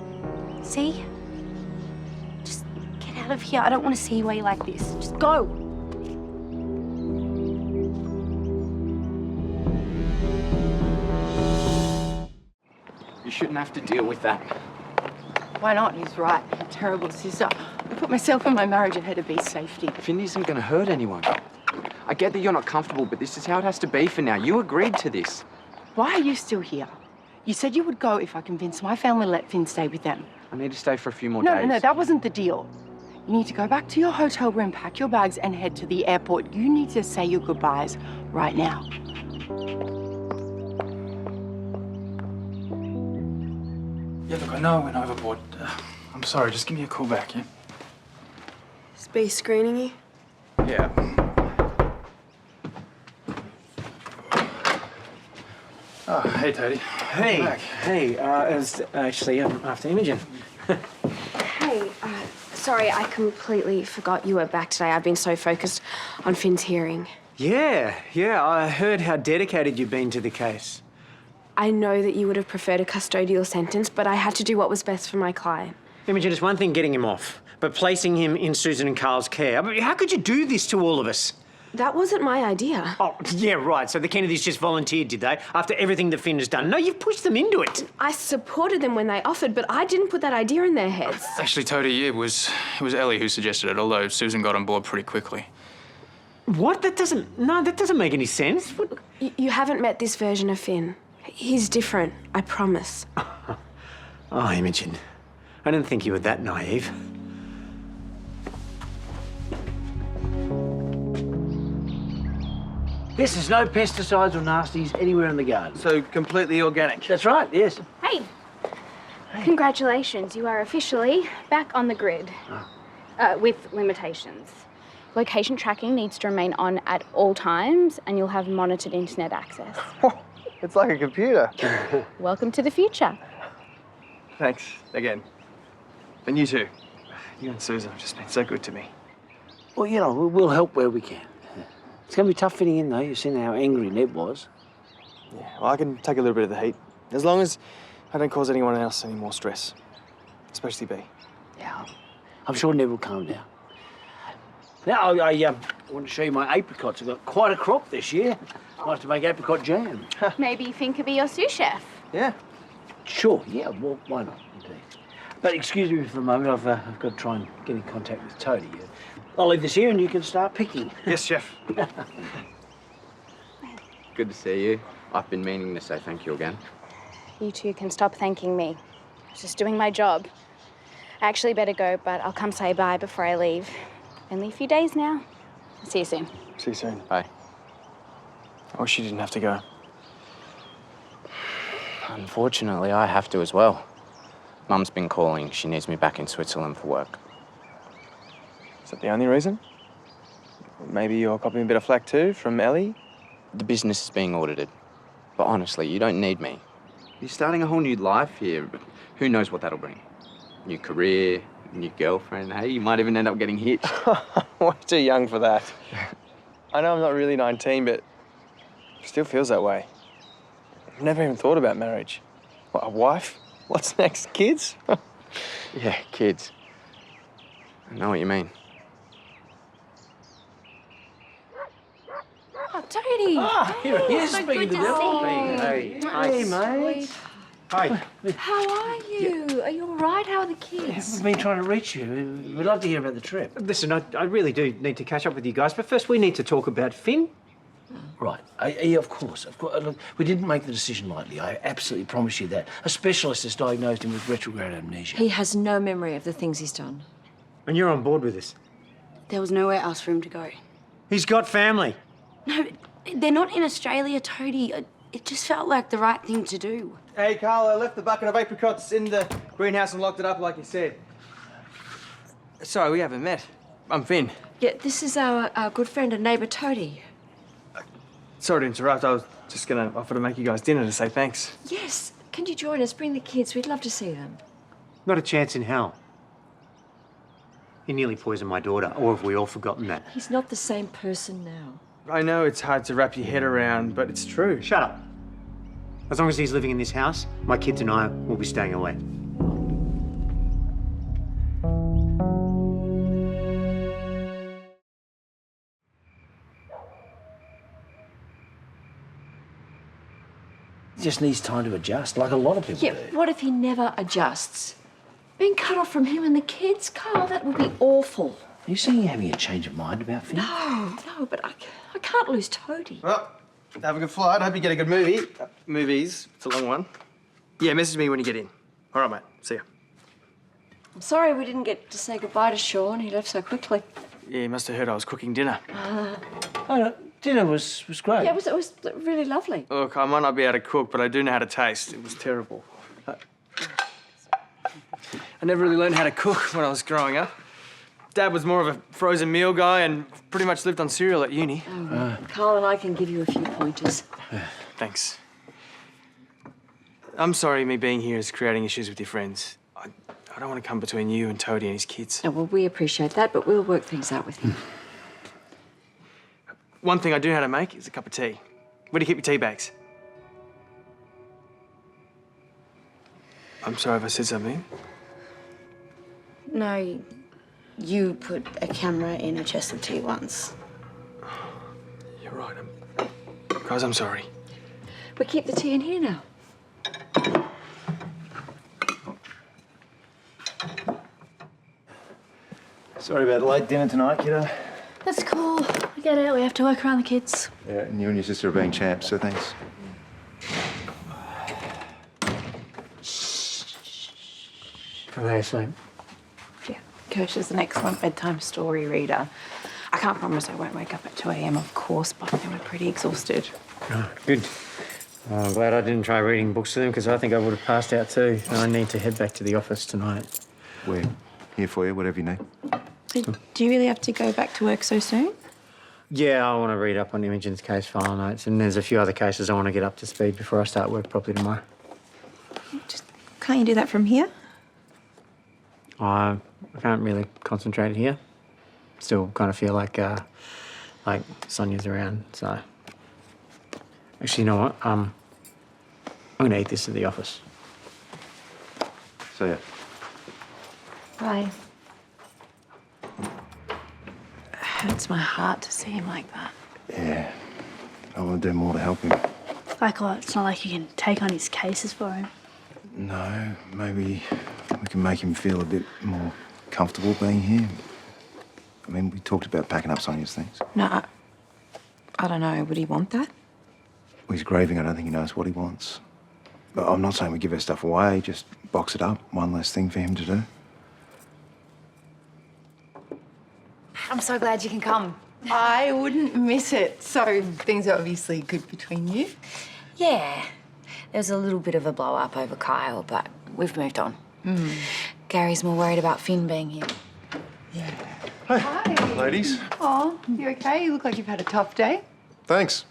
See? Just get out of here. I don't want to see you while you're like this. Just go. You shouldn't have to deal with that. Why not? He's right. I'm a terrible sister. I put myself and my marriage ahead of B's safety. Finn isn't going to hurt anyone. I get that you're not comfortable, but this is how it has to be for now. You agreed to this. Why are you still here? You said you would go if I convinced my family to let Finn stay with them. I need to stay for a few more No, days. no, that wasn't the deal. You need to go back to your hotel room, pack your bags, and head to the airport. You need to say your goodbyes right now. Yeah, look, I know I went overboard. I'm sorry, just give me a call back, yeah? Is B screening you? Yeah. Oh, hey, Toadie. Hey, Back. hey, it was actually after Imogen. Hey, sorry, I completely forgot you were back today. I've been so focused on Finn's hearing. Yeah, I heard how dedicated you've been to the case. I know that you would have preferred a custodial sentence, but I had to do what was best for my client. Imogen, it's one thing getting him off, but placing him in Susan and Karl's care. I mean, how could you do this to all of us? That wasn't my idea. Oh, yeah, right. So the Kennedys just volunteered, did they? After everything that Finn has done? No, you've pushed them into it. I supported them when they offered, but I didn't put that idea in their heads. Actually, Toadie, it was Ellie who suggested it, although Susan got on board pretty quickly. What? That doesn't make any sense. What? You haven't met this version of Finn. He's different, I promise. Oh, Imogen. I didn't think you were that naive. Yes, there's no pesticides or nasties anywhere in the garden. So completely organic? That's right, yes. Hey. Congratulations, you are officially back on the grid. With limitations. Location tracking needs to remain on at all times, and you'll have monitored internet access. It's like a computer. Welcome to the future. Thanks again. And you too. You and Susan have just been so good to me. Well, you know, we'll help where we can. It's going to be tough fitting in, though. You've seen how angry Ned was. Yeah, well, I can take a little bit of the heat. As long as I don't cause anyone else any more stress. Especially B. Yeah, I'm sure Ned will calm down. Now, I want to show you my apricots. I've got quite a crop this year. I'll have to make apricot jam. Maybe Finn could be your sous chef. Yeah. Sure, yeah, well, why not, indeed. But excuse me for the moment, I've got to try and get in contact with Toadie. I'll leave this here and you can start picking. Yes, chef. Good to see you. I've been meaning to say thank you again. You two can stop thanking me. I was just doing my job. I actually better go, but I'll come say bye before I leave. Only a few days now. See you soon. See you soon. Bye. I wish you didn't have to go. Unfortunately, I have to as well. Mum's been calling. She needs me back in Switzerland for work. Is that the only reason? Maybe you're copying a bit of flack too from Ellie? The business is being audited. But honestly, you don't need me. You're starting a whole new life here. Who knows what that'll bring? New career, new girlfriend. Hey, you might even end up getting hitched. Way too young for that. I know I'm not really 19, but it still feels that way. I've never even thought about marriage. What, a wife? What's next? Kids? Yeah, kids. I know what you mean. Oh, Toadie. Ah, here he is, So speaking good to to Bill. see you. Hey, mate. Hi. How are you? Are you all right? How are the kids? We've been trying to reach you. We'd love to hear about the trip. Listen, I really do need to catch up with you guys, but first we need to talk about Finn. Right. Yeah, of course. Look, we didn't make the decision lightly. I absolutely promise you that. A specialist has diagnosed him with retrograde amnesia. He has no memory of the things he's done. And you're on board with this? There was nowhere else for him to go. He's got family. No, they're not in Australia, Toadie. It just felt like the right thing to do. Hey, Karl, I left the bucket of apricots in the greenhouse and locked it up like you said. Sorry, we haven't met. I'm Finn. Yeah, this is our good friend and neighbour, Toadie. Sorry to interrupt. I was just going to offer to make you guys dinner to say thanks. Yes. Can you join us? Bring the kids. We'd love to see them. Not a chance in hell. He nearly poisoned my daughter, or have we all forgotten that? He's not the same person now. I know it's hard to wrap your head around, but it's true. Shut up. As long as he's living in this house, my kids and I will be staying away. He just needs time to adjust, like a lot of people Yeah, do. what if he never adjusts? Being cut off from him and the kids, Karl, that would be awful. Are you saying you're having a change of mind about Finn? No, but I can't lose Toadie. Well, have a good flight. Hope you get a good movie. Movies. It's a long one. Yeah, message me when you get in. All right, mate. See ya. I'm sorry we didn't get to say goodbye to Sean. He left so quickly. Yeah, you must have heard I was cooking dinner. Oh, no, dinner was great. Yeah, it was really lovely. Look, I might not be able to cook, but I do know how to taste. It was terrible. I never really learned how to cook when I was growing up. Dad was more of a frozen meal guy and pretty much lived on cereal at uni. Karl and I can give you a few pointers. Thanks. I'm sorry me being here is creating issues with your friends. I don't want to come between you and Toadie and his kids. Oh, well, we appreciate that, but we'll work things out with him. One thing I do know how to make is a cup of tea. Where do you keep your tea bags? I'm sorry if I said something. No, you put a camera in a chest of tea once. You're right. Guys, I'm sorry. We keep the tea in here now. Sorry about the late dinner tonight, kiddo. That's cool. I get it. We have to work around the kids. Yeah, and you and your sister are being champs, so thanks. Are they asleep? Yeah, Kirsch is an excellent bedtime story reader. I can't promise I won't wake up at 2 a.m, of course, but they were pretty exhausted. Oh, good. Oh, I'm glad I didn't try reading books to them because I think I would have passed out too. And I need to head back to the office tonight. We're here for you, whatever you need. Do you really have to go back to work so soon? Yeah, I want to read up on Imogen's case file notes, and there's a few other cases I want to get up to speed before I start work properly tomorrow. Can't you do that from here? I can't really concentrate here. Still kind of feel like Sonia's around, so... Actually, you know what? I'm going to eat this at the office. See ya. Bye. It hurts my heart to see him like that. Yeah. I want to do more to help him. Like what? It's not like you can take on his cases for him. No, maybe we can make him feel a bit more comfortable being here. I mean, we talked about packing up Sonia's things. No, I don't know. Would he want that? Well, he's grieving. I don't think he knows what he wants. But I'm not saying we give her stuff away. Just box it up. One less thing for him to do. I'm so glad you can come. I wouldn't miss it. So things are obviously good between you. Yeah. There's a little bit of a blow-up over Kyle, but we've moved on. Gary's more worried about Finn being here. Hi. Ladies. Oh, you okay? You look like you've had a tough day. Thanks.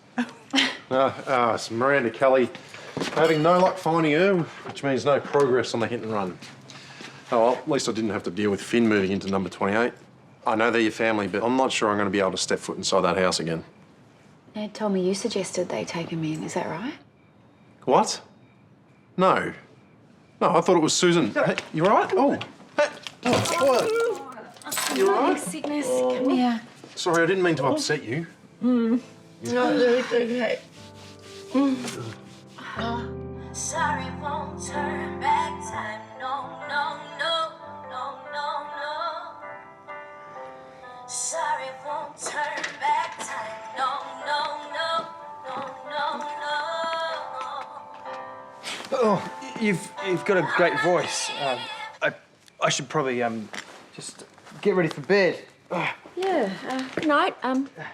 It's Miranda Kelly. Having no luck finding her, which means no progress on the hit and run. Oh, well, at least I didn't have to deal with Finn moving into number 28. I know they're your family, but I'm not sure I'm going to be able to step foot inside that house again. Ned told me you suggested they take him in, is that right? What? No. No, I thought it was Susan. Hey, you all right? Oh. Hey. Oh, what? You all right? Sickness, come here. Sorry, I didn't mean to upset you. No, it's okay. Sorry, won't turn back time. No, no, no, no, no, no. Sorry, won't turn back time. No, no, no, no, no, no. Oh, you've got a great voice. I should probably just get ready for bed. Yeah. Good night.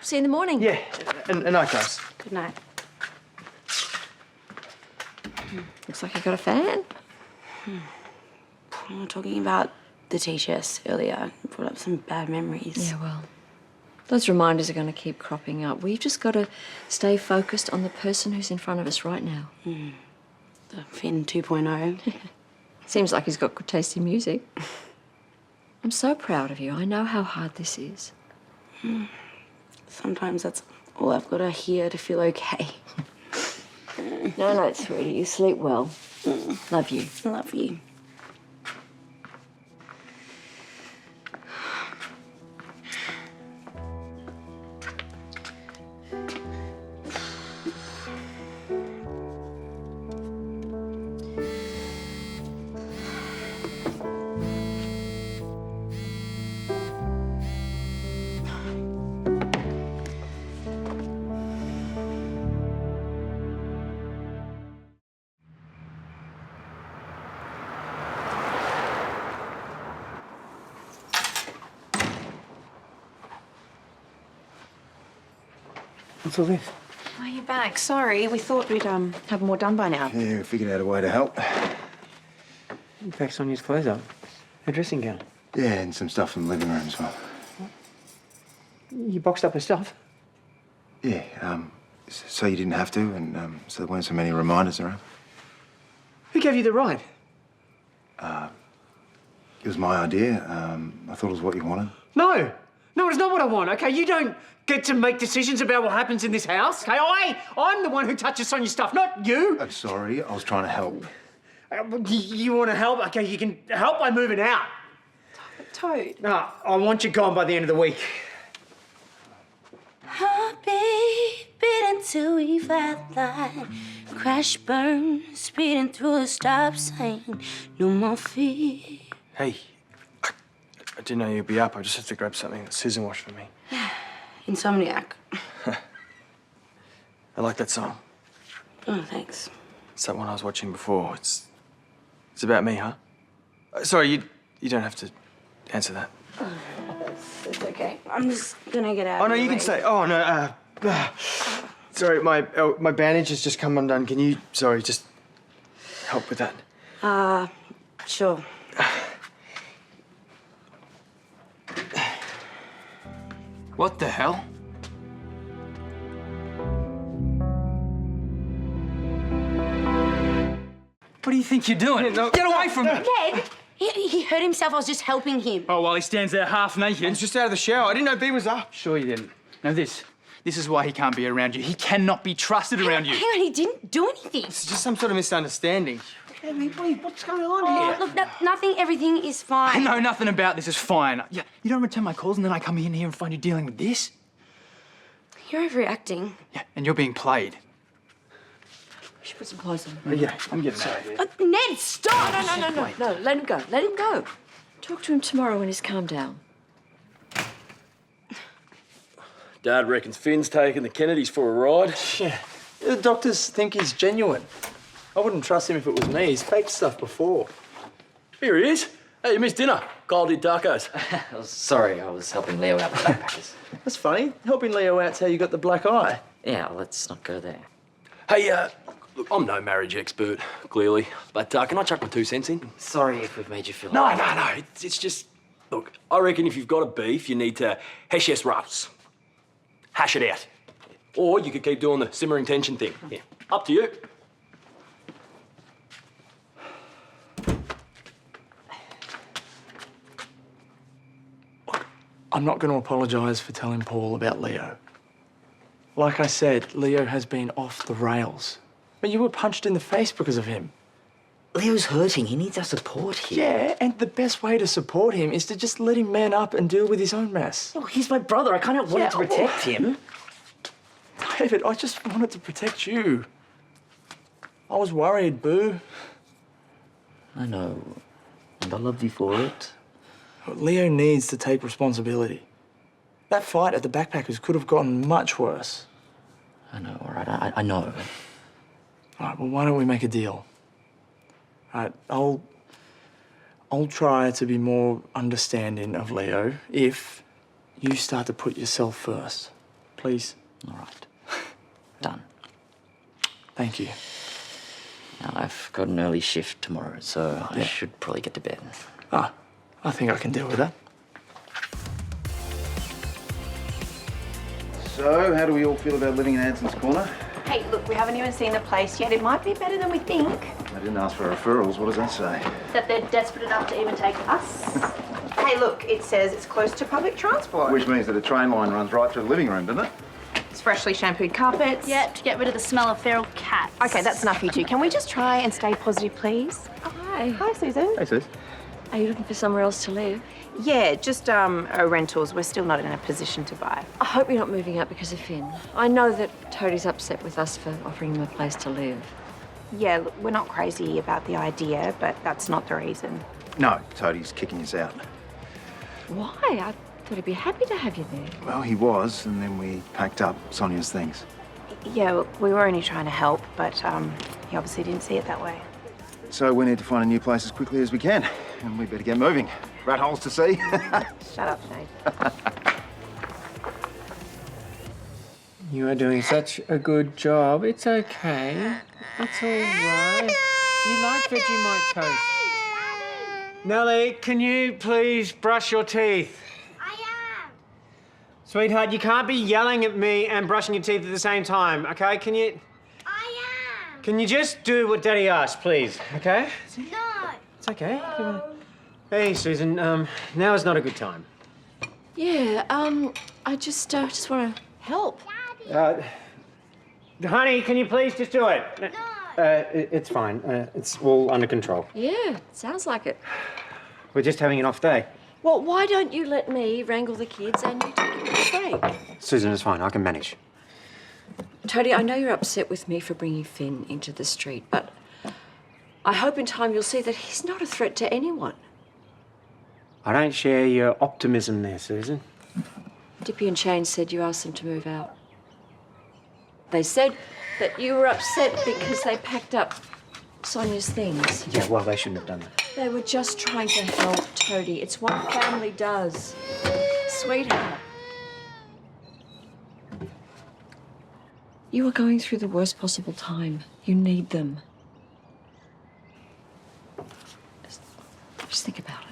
See you in the morning. Yeah. And night, guys. Good night. Looks like you got a fan. We were talking about the teachers earlier. Brought up some bad memories. Yeah, well, those reminders are going to keep cropping up. We've just got to stay focused on the person who's in front of us right now. The Finn 2.0. Seems like he's got good taste in music. I'm so proud of you. I know how hard this is. Sometimes that's all I've got to hear to feel okay. No, sweetie. You sleep well. Love you. Love you. What's all this? Oh, you're back. Sorry, we thought we'd have more done by now. Yeah, we figured out a way to help. You packed Sonia's clothes up. Her dressing gown. Yeah, and some stuff from the living room as well. You boxed up her stuff? Yeah, so you didn't have to, and so there weren't so many reminders around. Who gave you the ride? It was my idea. I thought it was what you wanted. No! No, it's not what I want, okay? You don't get to make decisions about what happens in this house, okay? I'm the one who touches Sonia's stuff, not you! I'm sorry, I was trying to help. You want to help? Okay, you can help by moving out. Toad. No, I want you gone by the end of the week. Heartbeat beating to a flat line. Crash burn, speeding through a stop sign. No more fear. Hey, I didn't know you'd be up. I just have to grab something that Susan washed for me. Insomniac. I like that song. Oh, thanks. It's that one I was watching before. It's about me, huh? Sorry, you don't have to answer that. It's okay. I'm just gonna get out. Oh, no, you can stay. Oh, no, sorry, my bandage has just come undone. Can you, just help with that? Sure. What the hell? What do you think you're doing? Get away from me! Ned, he hurt himself. I was just helping him. Oh, while he stands there half naked. I was just out of the shower. I didn't know B was up. Sure you didn't. Now this is why he can't be around you. He cannot be trusted around you. Hang on, he didn't do anything. It's just some sort of misunderstanding. Hey, what's going on here? Look, nothing. Everything is fine. I know nothing about this is fine. Yeah, you don't return my calls and then I come in here and find you dealing with this? You're overreacting. Yeah, and you're being played. We should put some clothes on. Oh, yeah, I'm getting out of here. Ned, stop! No, let him go. Let him go. Talk to him tomorrow when he's calmed down. Dad reckons Finn's taking the Kennedys for a ride. Yeah. The doctors think he's genuine. I wouldn't trust him if it was me. He's faked stuff before. Here he is. Hey, you missed dinner. Karl did tacos. Sorry, I was helping Leo out with backpackers. That's funny. Helping Leo out's how you got the black eye. Yeah, let's not go there. Hey, look, I'm no marriage expert, clearly, but can I chuck my 2 cents in? Sorry if we've made you feel No. It's just, look, I reckon if you've got a beef, you need to heshes ruffs. Hash it out. Or you could keep doing the simmering tension thing. Yeah, up to you. I'm not going to apologise for telling Paul about Leo. Like I said, Leo has been off the rails. But you were punched in the face because of him. Leo's hurting. He needs our support here. Yeah, and the best way to support him is to just let him man up and deal with his own mess. Oh, he's my brother. I can't help wanting to protect him. David, I just wanted to protect you. I was worried, boo. I know. And I love you for it. Leo needs to take responsibility. That fight at the Backpackers could have gotten much worse. I know, all right. I know. All right, well, why don't we make a deal? All right, I'll try to be more understanding of Leo if you start to put yourself first. Please? All right. Done. Thank you. Now, I've got an early shift tomorrow, so I should probably get to bed. Ah, I think I can deal with that. So, how do we all feel about living in Anson's Corner? Hey, look, we haven't even seen the place yet. It might be better than we think. I didn't ask for referrals. What does that say? That they're desperate enough to even take us. Hey, look, it says it's close to public transport. Which means that a train line runs right through the living room, doesn't it? It's freshly shampooed carpets. Yep, to get rid of the smell of feral cats. Okay, that's enough, you two. Can we just try and stay positive, please? Oh, hi. Hi, Susan. Hey, Sus. Are you looking for somewhere else to live? Yeah, just rentals. We're still not in a position to buy. I hope you're not moving out because of Finn. I know that Toadie's upset with us for offering him a place to live. Yeah, look, we're not crazy about the idea, but that's not the reason. No, Toadie's kicking us out. Why? I thought he'd be happy to have you there. Well, he was, and then we packed up Sonia's things. Yeah, look, we were only trying to help, but he obviously didn't see it that way. So we need to find a new place as quickly as we can, and we better get moving. Rat holes to see. Shut up, Shane. You are doing such a good job. It's okay. It's all right. You like Vegemite toast. Nellie, can you please brush your teeth? I am. Sweetheart, you can't be yelling at me and brushing your teeth at the same time, okay? Can you... I am. Can you just do what Daddy asked, please, okay? No. It's okay. Hey, Susan, now is not a good time. Yeah, I just want to help. Honey, can you please just do it? No. It's fine. It's all under control. Yeah, sounds like it. We're just having an off day. Well, why don't you let me wrangle the kids and you take a break? Susan, it's fine. I can manage. Toadie, I know you're upset with me for bringing Finn into the street, but I hope in time you'll see that he's not a threat to anyone. I don't share your optimism there, Susan. Dipi and Shane said you asked them to move out. They said that you were upset because they packed up Sonia's things. Yeah, well, they shouldn't have done that. They were just trying to help, Toadie. It's what family does. Sweetheart. You are going through the worst possible time. You need them. Just think about it.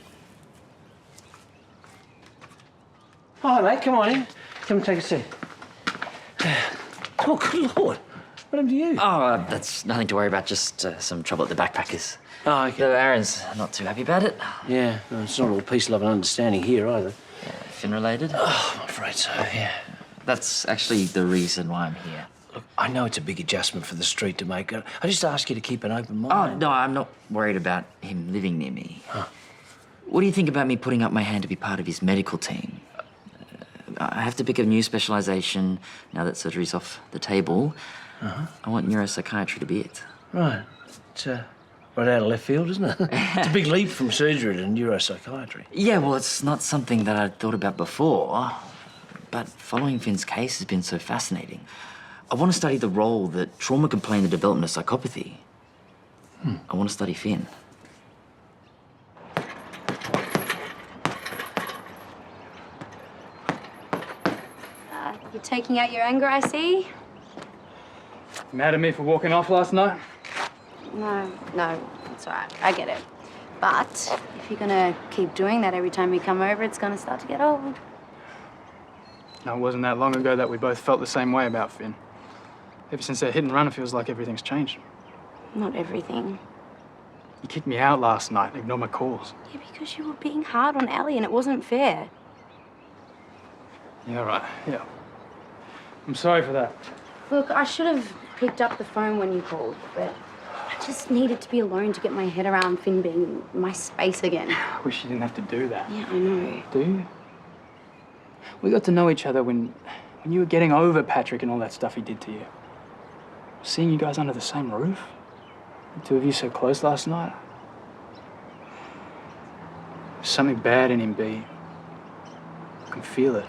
Oh, mate, come on in. Come and take a seat. Oh, good Lord. What happened to you? Oh, that's nothing to worry about. Just some trouble at the Backpackers. Oh, okay. Though Aaron's not too happy about it. Yeah, no, it's not all peace, love and understanding here either. Finn related? Oh, I'm afraid so, yeah. That's actually the reason why I'm here. Look, I know it's a big adjustment for the street to make. I just ask you to keep an open Oh, mind. no, I'm not worried about him living near me. Huh. What do you think about me putting up my hand to be part of his medical team? I have to pick a new specialisation now that surgery's off the table. I want neuropsychiatry to be it. Right. It's right out of left field, isn't it? It's a big leap from surgery to neuropsychiatry. Yeah, well, it's not something that I'd thought about before, but following Finn's case has been so fascinating. I want to study the role that trauma can play in the development of psychopathy. I want to study Finn. You're taking out your anger, I see? Mad at me for walking off last night? No, it's all right. I get it. But if you're gonna keep doing that every time you come over, it's gonna start to get old. No, it wasn't that long ago that we both felt the same way about Finn. Ever since that hit and run, it feels like everything's changed. Not everything. You kicked me out last night and ignored my calls. Yeah, because you were being hard on Ellie and it wasn't fair. Yeah, right. Yeah. I'm sorry for that. Look, I should have picked up the phone when you called, but I just needed to be alone to get my head around Finn being in my space again. I wish you didn't have to do that. Yeah, I know. Do you? We got to know each other when you were getting over Patrick and all that stuff he did to you. Seeing you guys under the same roof, the two of you so close last night. There's something bad in him, B. I can feel it.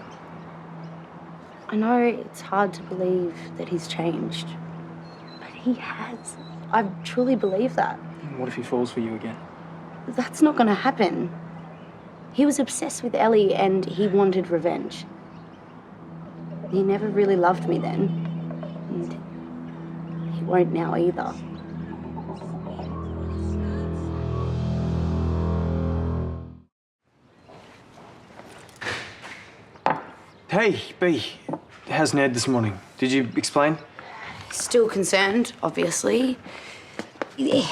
I know it's hard to believe that he's changed, but he has. I truly believe that. What if he falls for you again? That's not going to happen. He was obsessed with Ellie and he wanted revenge. He never really loved me then, and he won't now either. Hey, B. How's Ned this morning? Did you explain? Still concerned, obviously. Yeah.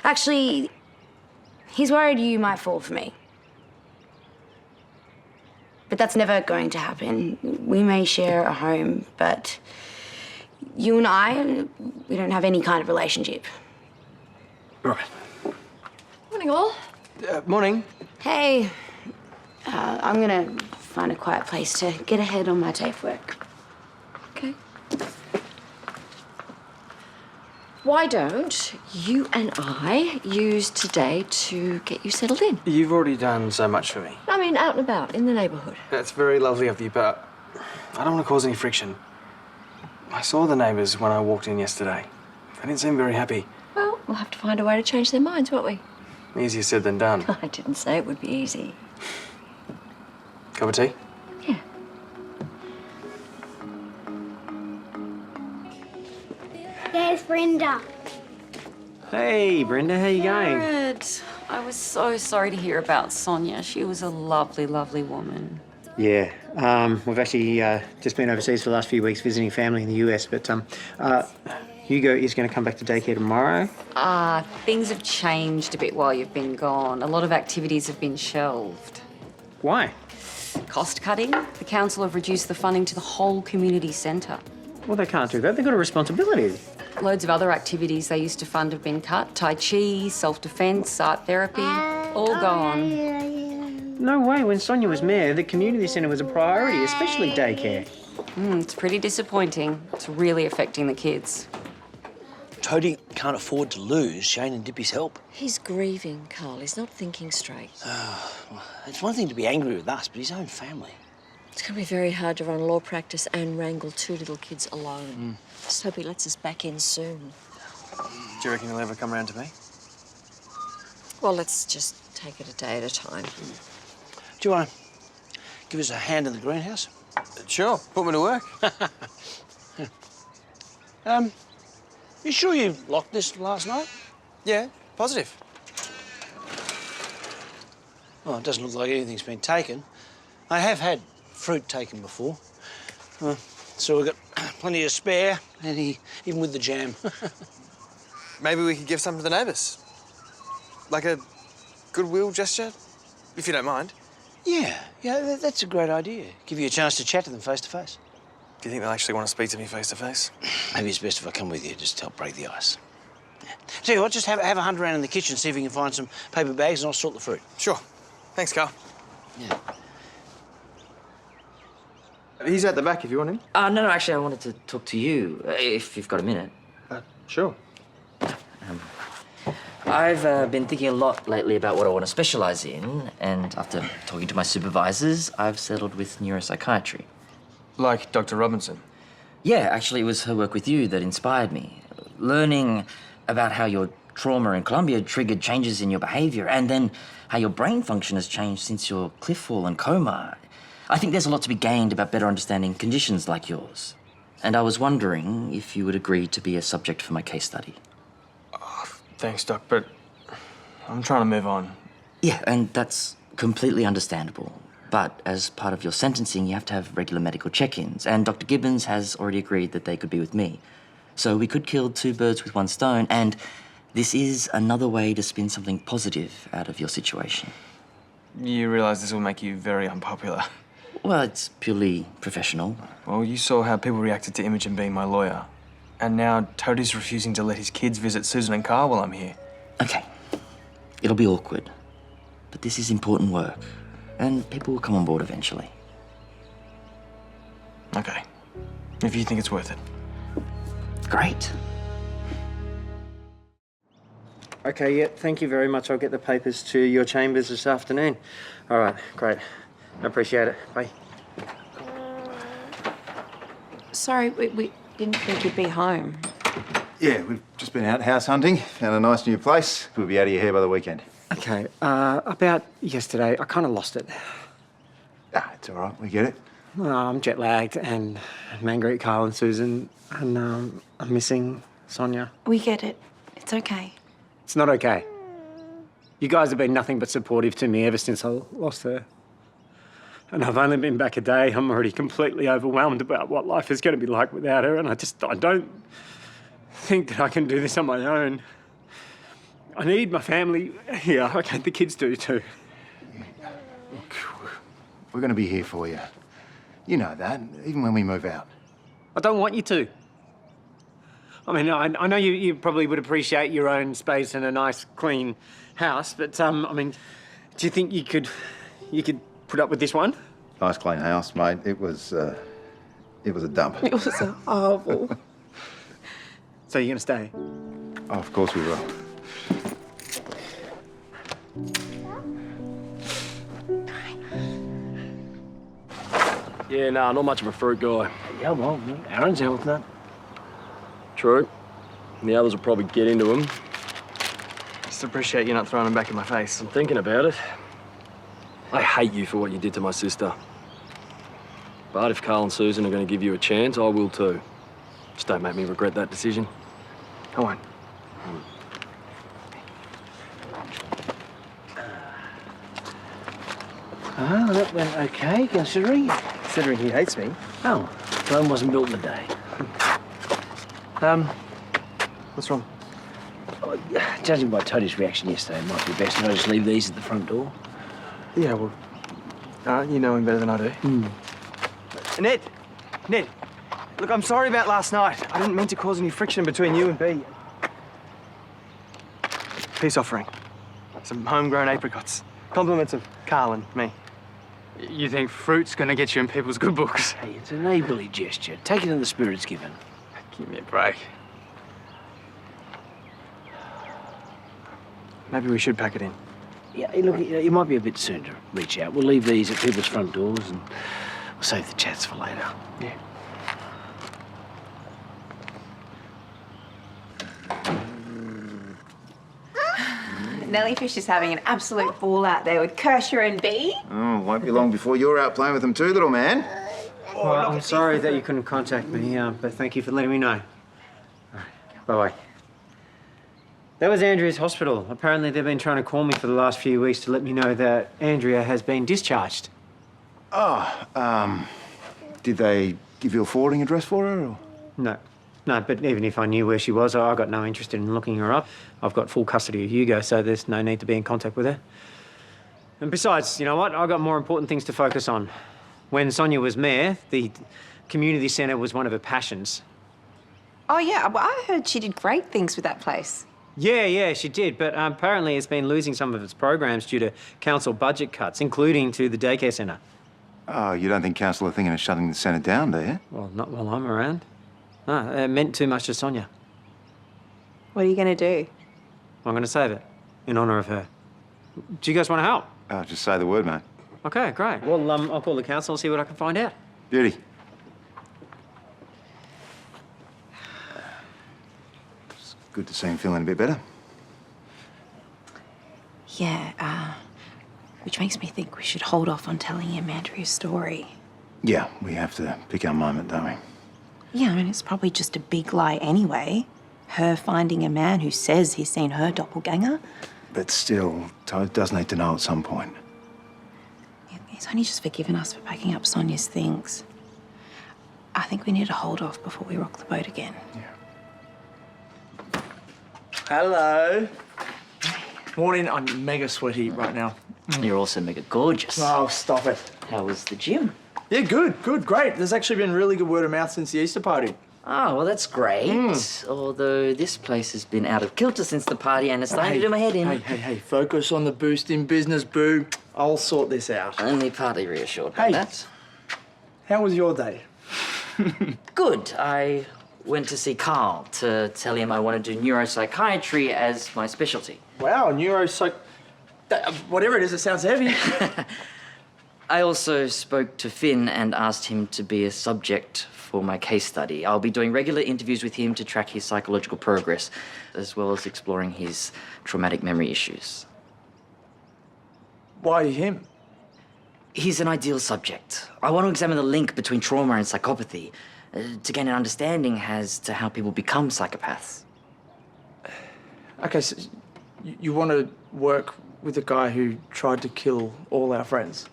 Actually, he's worried you might fall for me. But that's never going to happen. We may share a home, but you and I, we don't have any kind of relationship. Right. Morning, all. Morning. Hey, I'm gonna find a quiet place to get ahead on my tape work. Okay. Why don't you and I use today to get you settled in? You've already done so much for me. I mean, out and about in the neighbourhood. That's very lovely of you, but I don't want to cause any friction. I saw the neighbours when I walked in yesterday. They didn't seem very happy. Well, we'll have to find a way to change their minds, won't we? Easier said than done. I didn't say it would be easy. Cup of tea? Yeah. There's Brenda. Hey, Brenda, how you going? Jared, I was so sorry to hear about Sonia. She was a lovely, lovely woman. Yeah, we've actually just been overseas for the last few weeks visiting family in the US, but Hugo is going to come back to daycare tomorrow. Things have changed a bit while you've been gone. A lot of activities have been shelved. Why? Cost cutting. The council have reduced the funding to the whole community centre. Well, they can't do that. They've got a responsibility. Loads of other activities they used to fund have been cut. Tai Chi, self-defence, art therapy, all gone. No way. When Sonia was mayor, the community centre was a priority, especially daycare. It's pretty disappointing. It's really affecting the kids. Toadie can't afford to lose Shane and Dipi's help. He's grieving, Karl. He's not thinking straight. It's one thing to be angry with us, but his own family. It's going to be very hard to run law practice and wrangle two little kids alone. Just hope he lets us back in soon. Do you reckon he'll ever come round to me? Well, let's just take it a day at a time. Do you want to give us a hand in the greenhouse? Sure. Put me to work. You sure you locked this last night? Yeah, positive. Oh, it doesn't look like anything's been taken. I have had fruit taken before. So we've got plenty of spare, and even with the jam. Maybe we could give some to the neighbours. Like a goodwill gesture, if you don't mind. Yeah, that's a great idea. Give you a chance to chat to them face to face. Do you think they'll actually want to speak to me face to face? Maybe it's best if I come with you, just to help break the ice. Yeah. Tell you what, just have a hunt around in the kitchen, see if you can find some paper bags, and I'll sort the fruit. Sure. Thanks, Karl. Yeah. He's at the back if you want him. No, actually, I wanted to talk to you, if you've got a minute. Sure. I've been thinking a lot lately about what I want to specialise in, and after talking to my supervisors, I've settled with neuropsychiatry. Like Dr. Robinson? Yeah, actually, it was her work with you that inspired me. Learning about how your trauma in Colombia triggered changes in your behaviour, and then how your brain function has changed since your cliff fall and coma. I think there's a lot to be gained about better understanding conditions like yours. And I was wondering if you would agree to be a subject for my case study. Thanks, Doc, but I'm trying to move on. Yeah, and that's completely understandable. But as part of your sentencing, you have to have regular medical check-ins, and Dr. Gibbons has already agreed that they could be with me. So we could kill two birds with one stone, and this is another way to spin something positive out of your situation. You realise this will make you very unpopular. Well, it's purely professional. Well, you saw how people reacted to Imogen being my lawyer. And now Toadie's refusing to let his kids visit Susan and Karl while I'm here. Okay. It'll be awkward. But this is important work. And people will come on board eventually. Okay. If you think it's worth it. Great. Okay, yeah, thank you very much. I'll get the papers to your chambers this afternoon. All right, great. I appreciate it. Bye. Sorry, we didn't think you'd be home. Yeah, we've just been out house hunting, found a nice new place. We'll be out of your hair by the weekend. Okay, about yesterday, I kind of lost it. Ah, it's all right, we get it. I'm jet lagged and I'm angry at Karl and Susan and I'm missing Sonia. We get it. It's okay. It's not okay. You guys have been nothing but supportive to me ever since I lost her. And I've only been back a day. I'm already completely overwhelmed about what life is going to be like without her, and I don't think that I can do this on my own. I need my family here. Okay, the kids do too. Look, we're going to be here for you. You know that, even when we move out. I don't want you to. I mean, I know you probably would appreciate your own space and a nice, clean house, but, I mean, do you think you could put up with this one? Nice clean house, mate. It was a dump. It was horrible. So you're going to stay? Oh, of course we will. Yeah, nah, not much of a fruit guy. Yeah, well, Aaron's health nut. True. And the others will probably get into him. Just appreciate you not throwing them back in my face. I'm thinking about it. I hate you for what you did to my sister. But if Karl and Susan are going to give you a chance, I will too. Just don't make me regret that decision. I won't. Oh, that went okay, considering. Considering he hates me. Oh, Rome wasn't built in a day. What's wrong? Oh, judging by Toadie's reaction yesterday, it might be best if I just leave these at the front door. Yeah, well, you know him better than I do. Ned, look, I'm sorry about last night. I didn't mean to cause any friction between you and B. Peace offering. Some homegrown apricots. Compliments of Karl and me. You think fruit's gonna get you in people's good books? Hey, it's a neighbourly gesture. Take it in the spirit it's given. Give me a break. Maybe we should pack it in. Yeah, hey, look, it might be a bit soon to reach out. We'll leave these at people's front doors and we'll save the chats for later. Yeah. Nellyfish is having an absolute ball out there with Kershaw and Bee. Oh, won't be long before you're out playing with them too, little man. Well, I'm sorry that you couldn't contact me, but thank you for letting me know. All right, bye-bye. That was Andrea's hospital. Apparently they've been trying to call me for the last few weeks to let me know that Andrea has been discharged. Oh, did they give you a forwarding address for her, or? No, but even if I knew where she was, I got no interest in looking her up. I've got full custody of Hugo, so there's no need to be in contact with her. And besides, you know what? I've got more important things to focus on. When Sonia was mayor, the community centre was one of her passions. Oh, yeah, well, I heard she did great things with that place. Yeah, she did, but apparently it's been losing some of its programs due to council budget cuts, including to the daycare centre. Oh, you don't think council are thinking of shutting the centre down, do you? Well, not while I'm around. No, it meant too much to Sonia. What are you going to do? I'm going to save it, in honour of her. Do you guys want to help? Just say the word, mate. Okay, great. Well, I'll call the council and see what I can find out. Beauty. It's good to see him feeling a bit better. Yeah, which makes me think we should hold off on telling him Andrea's story. Yeah, we have to pick our moment, don't we? Yeah, I mean, it's probably just a big lie anyway. Her finding a man who says he's seen her doppelganger. But still, Toad does need to know at some point. He's only just forgiven us for packing up Sonia's things. I think we need to hold off before we rock the boat again. Hello. Morning, I'm mega sweaty right now. You're also mega gorgeous. Oh, stop it. How was the gym? Yeah, good, great. There's actually been really good word of mouth since the Easter party. Oh, well, that's great. Although this place has been out of kilter since the party and it's starting to do my head in. Hey, focus on the boost in business, boo. I'll sort this out. Only partly reassured by that. How was your day? Good. I went to see Karl to tell him I want to do neuropsychiatry as my specialty. Wow, neuropsych... Whatever it is, it sounds heavy. I also spoke to Finn and asked him to be a subject for my case study. I'll be doing regular interviews with him to track his psychological progress, as well as exploring his traumatic memory issues. Why him? He's an ideal subject. I want to examine the link between trauma and psychopathy to gain an understanding as to how people become psychopaths. Okay, so you want to work with a guy who tried to kill all our friends?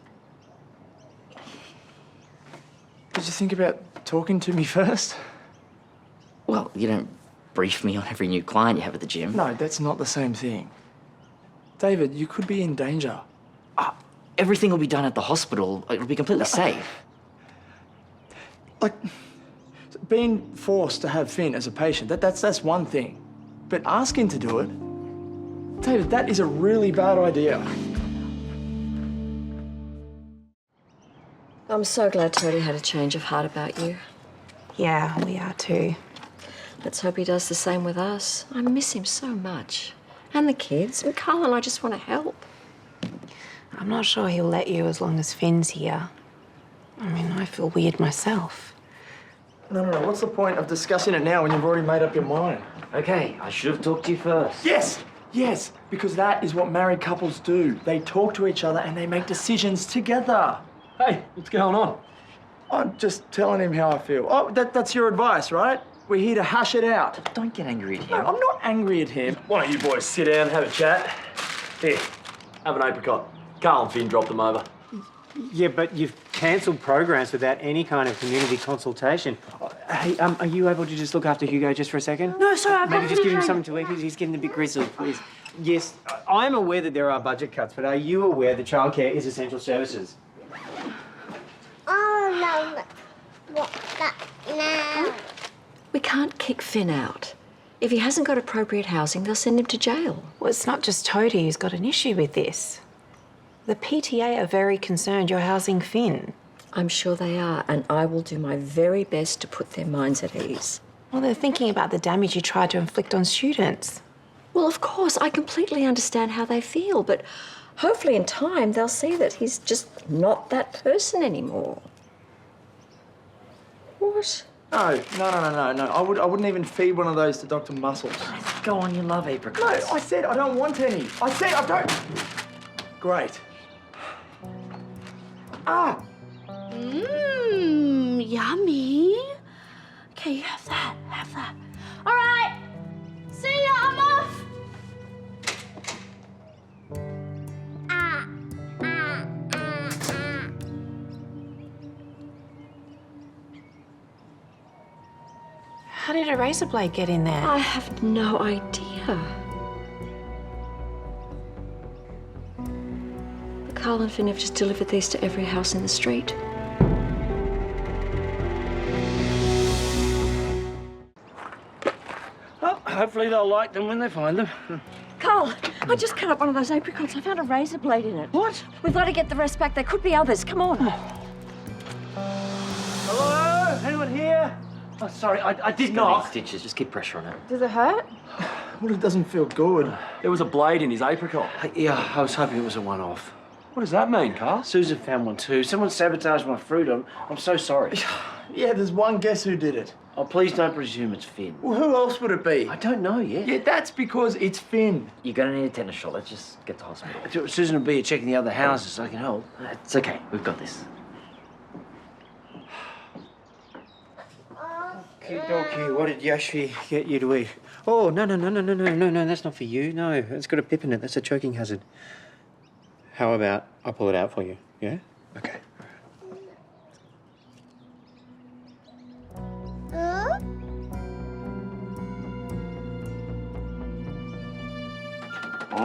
Did you think about talking to me first? Well, you don't brief me on every new client you have at the gym. No, that's not the same thing. David, you could be in danger. Everything will be done at the hospital. It'll be completely safe. Like, being forced to have Finn as a patient, that's one thing. But asking to do it, David, that is a really bad idea. I'm so glad Toadie had a change of heart about you. Yeah, we are too. Let's hope he does the same with us. I miss him so much. And the kids. And Karl and I just want to help. I'm not sure he'll let you as long as Finn's here. I mean, I feel weird myself. No. What's the point of discussing it now when you've already made up your mind? Okay, I should have talked to you first. Yes, because that is what married couples do. They talk to each other and they make decisions together. Hey, what's going on? I'm just telling him how I feel. Oh, that's your advice, right? We're here to hash it out. Don't get angry at him. No, I'm not angry at him. Why don't you boys sit down and have a chat? Here, have an apricot. Karl and Finn dropped them over. Yeah, but you've cancelled programs without any kind of community consultation. Hey, are you able to just look after Hugo just for a second? No, sorry, Maybe just give him something to eat. He's getting a bit grizzly, please. Yes, I'm aware that there are budget cuts, but are you aware that childcare is essential services? Oh, no. No. We can't kick Finn out. If he hasn't got appropriate housing, they'll send him to jail. Well, it's not just Toadie who's got an issue with this. The PTA are very concerned you're housing Finn. I'm sure they are, and I will do my very best to put their minds at ease. Well, they're thinking about the damage you tried to inflict on students. Well, of course, I completely understand how they feel, but hopefully in time they'll see that he's just not that person anymore. What? No. I wouldn't even feed one of those to Dr. Muscles. Go on, you love apricots. No, I said I don't want any. I said I don't. Great. Yummy. Okay, you have that. All right. See ya, I'm off. How did a razor blade get in there? I have no idea. Karl and Finn have just delivered these to every house in the street. Well, hopefully they'll like them when they find them. Karl, I just cut up one of those apricots. I found a razor blade in it. What? We've got to get the rest back. There could be others. Come on. Hello? Anyone here? Oh, sorry, I did not. Stitches, just keep pressure on it. Does it hurt? Well, it doesn't feel good. There was a blade in his apricot. Yeah, I was hoping it was a one-off. What does that mean, Karl? Susan found one too. Someone sabotaged my fruit. I'm so sorry. Yeah, there's one guess who did it. Oh, please don't presume it's Finn. Well, who else would it be? I don't know yet. Yeah, that's because it's Finn. You're going to need a tetanus shot. Let's just get to hospital. Susan will be checking the other houses so I can help. It's okay. We've got this. Okay, what did Yashvi get you to eat? Oh, no, that's not for you. No, it's got a pip in it. That's a choking hazard. How about I pull it out for you, yeah? Okay.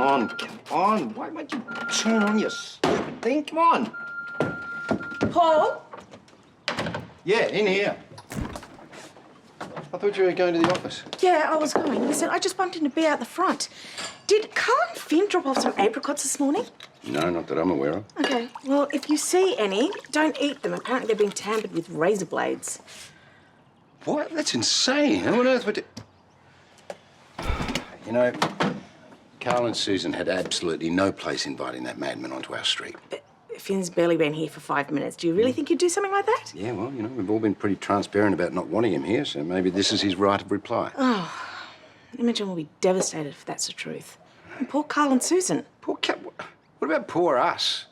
come on. Why won't you turn on your stupid thing? Come on. Paul? Yeah, in here. I thought you were going to the office. Yeah, I was going. Listen, I just bumped into Bea out the front. Did Karl and Finn drop off some apricots this morning? No, not that I'm aware of. Okay, well, if you see any, don't eat them. Apparently they've been tampered with razor blades. What? That's insane. How on earth would it... You know, Karl and Susan had absolutely no place inviting that madman onto our street. But Finn's barely been here for 5 minutes. Do you really think he'd do something like that? Yeah, well, you know, we've all been pretty transparent about not wanting him here, so maybe this is his right of reply. Oh, Imogen will be devastated if that's the truth. And poor Karl and Susan. Poor cat. What about poor us?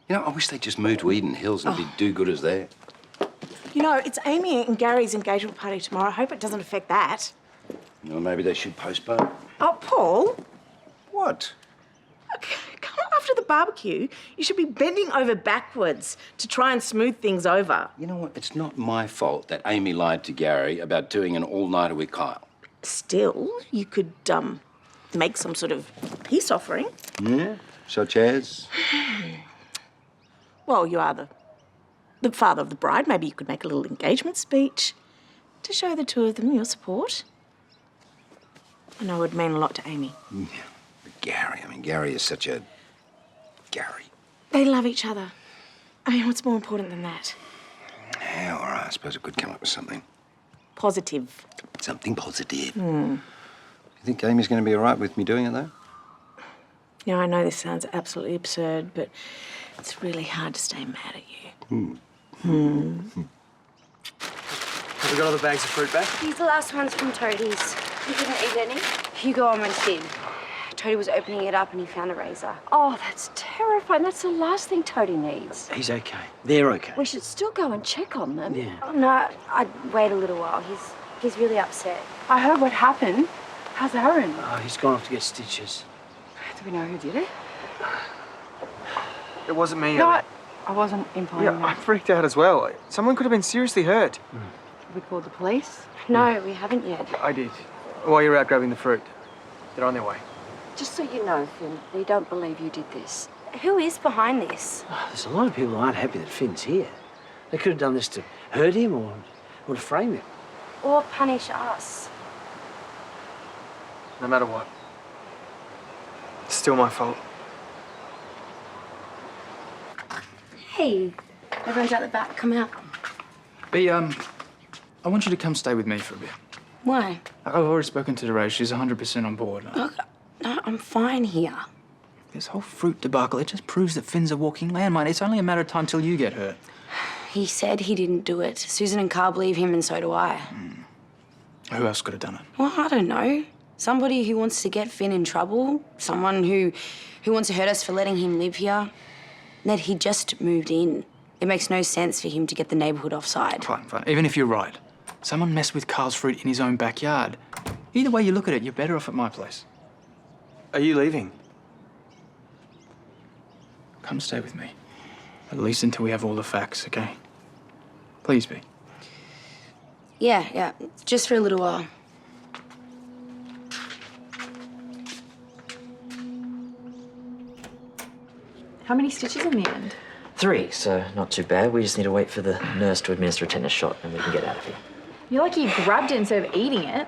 You know, I wish they'd just move to Eden Hills and be do-gooders there. You know, it's Amy and Gary's engagement party tomorrow. I hope it doesn't affect that. You know, maybe they should postpone. Oh, Paul. What? Come on, after the barbecue, you should be bending over backwards to try and smooth things over. You know what? It's not my fault that Amy lied to Gary about doing an all-nighter with Kyle. Still, you could, make some sort of peace offering. Yeah? Such as? Well, you are the father of the bride. Maybe you could make a little engagement speech to show the two of them your support. I know it would mean a lot to Amy. Yeah, but Gary is such a... Gary. They love each other. I mean, what's more important than that? Yeah, all right, I suppose I could come up with something. Positive. Something positive. Hmm. You think Amy's going to be all right with me doing it, though? Now, I know this sounds absolutely absurd, but it's really hard to stay mad at you. Have we got all the bags of fruit back? These are the last ones from Toadie's. You didn't eat any? Hugo almost did. Toadie was opening it up and he found a razor. Oh, that's terrifying. That's the last thing Toadie needs. He's okay. They're okay. We should still go and check on them. Yeah. Oh, no, I'd wait a little while. He's really upset. I heard what happened. How's Aaron? Oh, he's gone off to get stitches. Do we know who did it? It wasn't me. No, Ellie. I wasn't implying Yeah, that. I freaked out as well. Someone could have been seriously hurt. Have we called the police? No, we haven't yet. I did. While you were out grabbing the fruit. They're on their way. Just so you know, Finn, they don't believe you did this. Who is behind this? Oh, there's a lot of people who aren't happy that Finn's here. They could have done this to hurt him or to frame him. Or punish us. No matter what. It's still my fault. Hey, everyone's out the back. Come out. B, I want you to come stay with me for a bit. Why? I've already spoken to Terese. She's 100% on board. Look, no, I'm fine here. This whole fruit debacle, it just proves that Finn's a walking landmine. It's only a matter of time till you get hurt. He said he didn't do it. Susan and Karl believe him, and so do I. Who else could have done it? Well, I don't know. Somebody who wants to get Finn in trouble. Someone who wants to hurt us for letting him live here. Ned, he just moved in. It makes no sense for him to get the neighbourhood offside. Fine. Even if you're right. Someone messed with Karl's fruit in his own backyard. Either way you look at it, you're better off at my place. Are you leaving? Come stay with me. At least until we have all the facts, okay? Please be. Yeah, just for a little while. How many stitches in the end? 3, so not too bad. We just need to wait for the nurse to administer a tetanus shot and we can get out of here. You're lucky you grabbed it instead of eating it.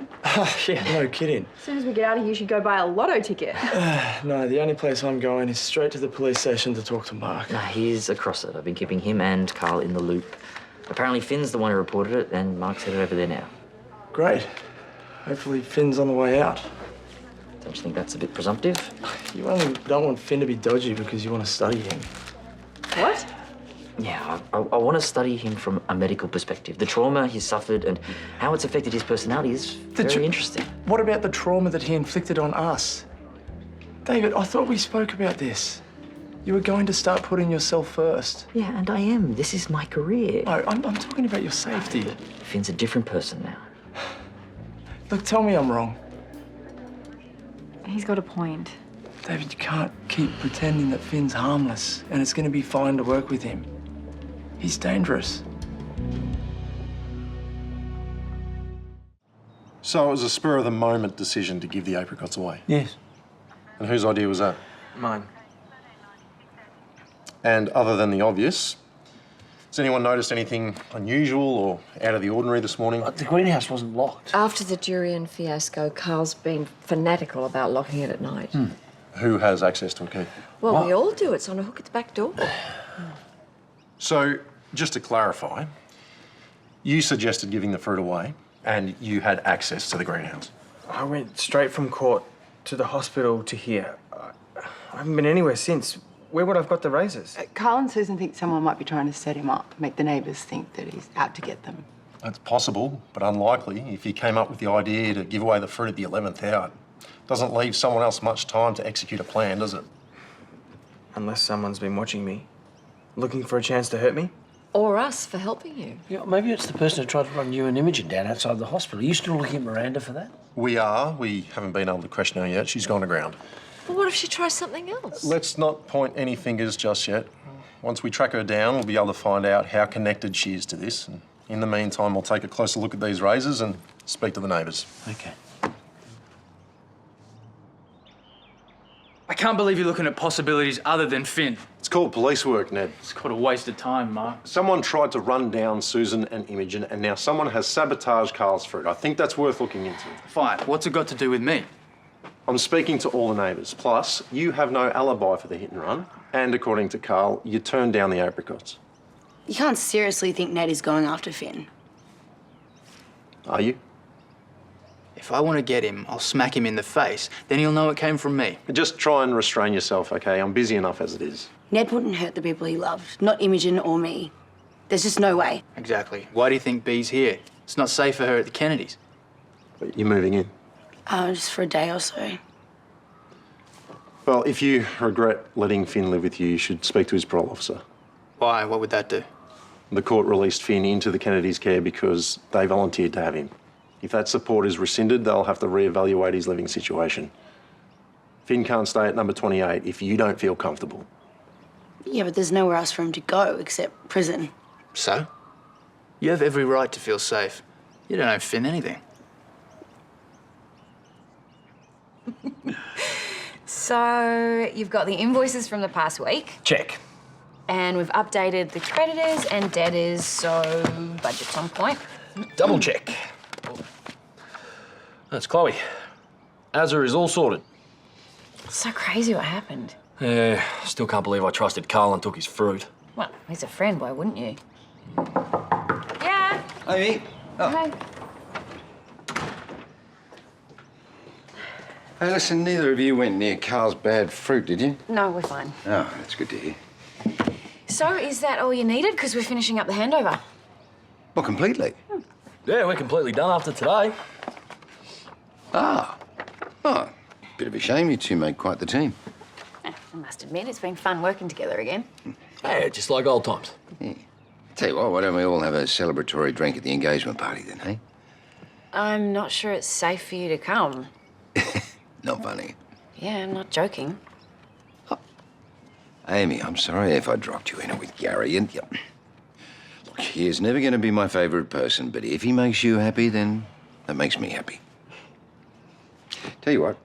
Yeah, no kidding. As soon as we get out of here, you should go buy a lotto ticket. No, the only place I'm going is straight to the police station to talk to Mark. No, he's across it. I've been keeping him and Karl in the loop. Apparently Finn's the one who reported it and Mark's headed over there now. Great. Hopefully Finn's on the way out. Don't you think that's a bit presumptive? You only don't want Finn to be dodgy because you want to study him. What? Yeah, I want to study him from a medical perspective. The trauma he's suffered and how it's affected his personality is very interesting. What about the trauma that he inflicted on us? David, I thought we spoke about this. You were going to start putting yourself first. Yeah, and I am. This is my career. No, I'm talking about your safety. Finn's a different person now. Look, tell me I'm wrong. He's got a point. David, you can't keep pretending that Finn's harmless and it's going to be fine to work with him. He's dangerous. So it was a spur-of-the-moment decision to give the apricots away? Yes. And whose idea was that? Mine. And other than the obvious, has anyone noticed anything unusual or out of the ordinary this morning? The greenhouse wasn't locked. After the durian fiasco, Karl's been fanatical about locking it at night. Who has access to a key? Well, we all do. It's on a hook at the back door. So, just to clarify, you suggested giving the fruit away and you had access to the greenhouse. I went straight from court to the hospital to here. I haven't been anywhere since. Where would I have got the razors? Karl and Susan think someone might be trying to set him up, make the neighbours think that he's out to get them. That's possible, but unlikely if you came up with the idea to give away the fruit at the 11th hour. Doesn't leave someone else much time to execute a plan, does it? Unless someone's been watching me, looking for a chance to hurt me. Or us for helping you. Yeah, maybe it's the person who tried to run you and Imogen down outside the hospital. Are you still looking at Miranda for that? We are. We haven't been able to question her yet. She's gone aground. But what if she tries something else? Let's not point any fingers just yet. Once we track her down, we'll be able to find out how connected she is to this. And in the meantime, we'll take a closer look at these razors and speak to the neighbours. Okay. I can't believe you're looking at possibilities other than Finn. It's called police work, Ned. It's called a waste of time, Mark. Someone tried to run down Susan and Imogen, and now someone has sabotaged Karl's fruit. I think that's worth looking into. Fine. What's it got to do with me? I'm speaking to all the neighbours. Plus, you have no alibi for the hit and run. And according to Karl, you turned down the apricots. You can't seriously think Ned is going after Finn. Are you? If I want to get him, I'll smack him in the face. Then he'll know it came from me. Just try and restrain yourself, OK? I'm busy enough as it is. Ned wouldn't hurt the people he loved, not Imogen or me. There's just no way. Exactly. Why do you think Bee's here? It's not safe for her at the Kennedys. But you're moving in. Just for a day or so. Well, if you regret letting Finn live with you, you should speak to his parole officer. Why? What would that do? The court released Finn into the Kennedys' care because they volunteered to have him. If that support is rescinded, they'll have to reevaluate his living situation. Finn can't stay at number 28 if you don't feel comfortable. Yeah, but there's nowhere else for him to go except prison. So? You have every right to feel safe. You don't owe Finn anything. So, you've got the invoices from the past week. Check. And we've updated the creditors and debtors, so budget's on point. Double check. That's Chloe. Azza is all sorted. So crazy what happened. Yeah, still can't believe I trusted Karl and took his fruit. Well, he's a friend, why wouldn't you? Yeah. Amy. Oh. Hi. Hey, listen, neither of you went near Karl's bad fruit, did you? No, we're fine. Oh, that's good to hear. So, is that all you needed? Because we're finishing up the handover. Well, completely. Yeah, we're completely done after today. Ah. Oh, bit of a shame you two made quite the team. I must admit, it's been fun working together again. Yeah, just like old times. Yeah. Tell you what, why don't we all have a celebratory drink at the engagement party then, hey? I'm not sure it's safe for you to come. Not funny. Yeah, I'm not joking. Amy, I'm sorry if I dropped you in it with Gary. And look, he is never going to be my favourite person, but if he makes you happy, then that makes me happy. Tell you what,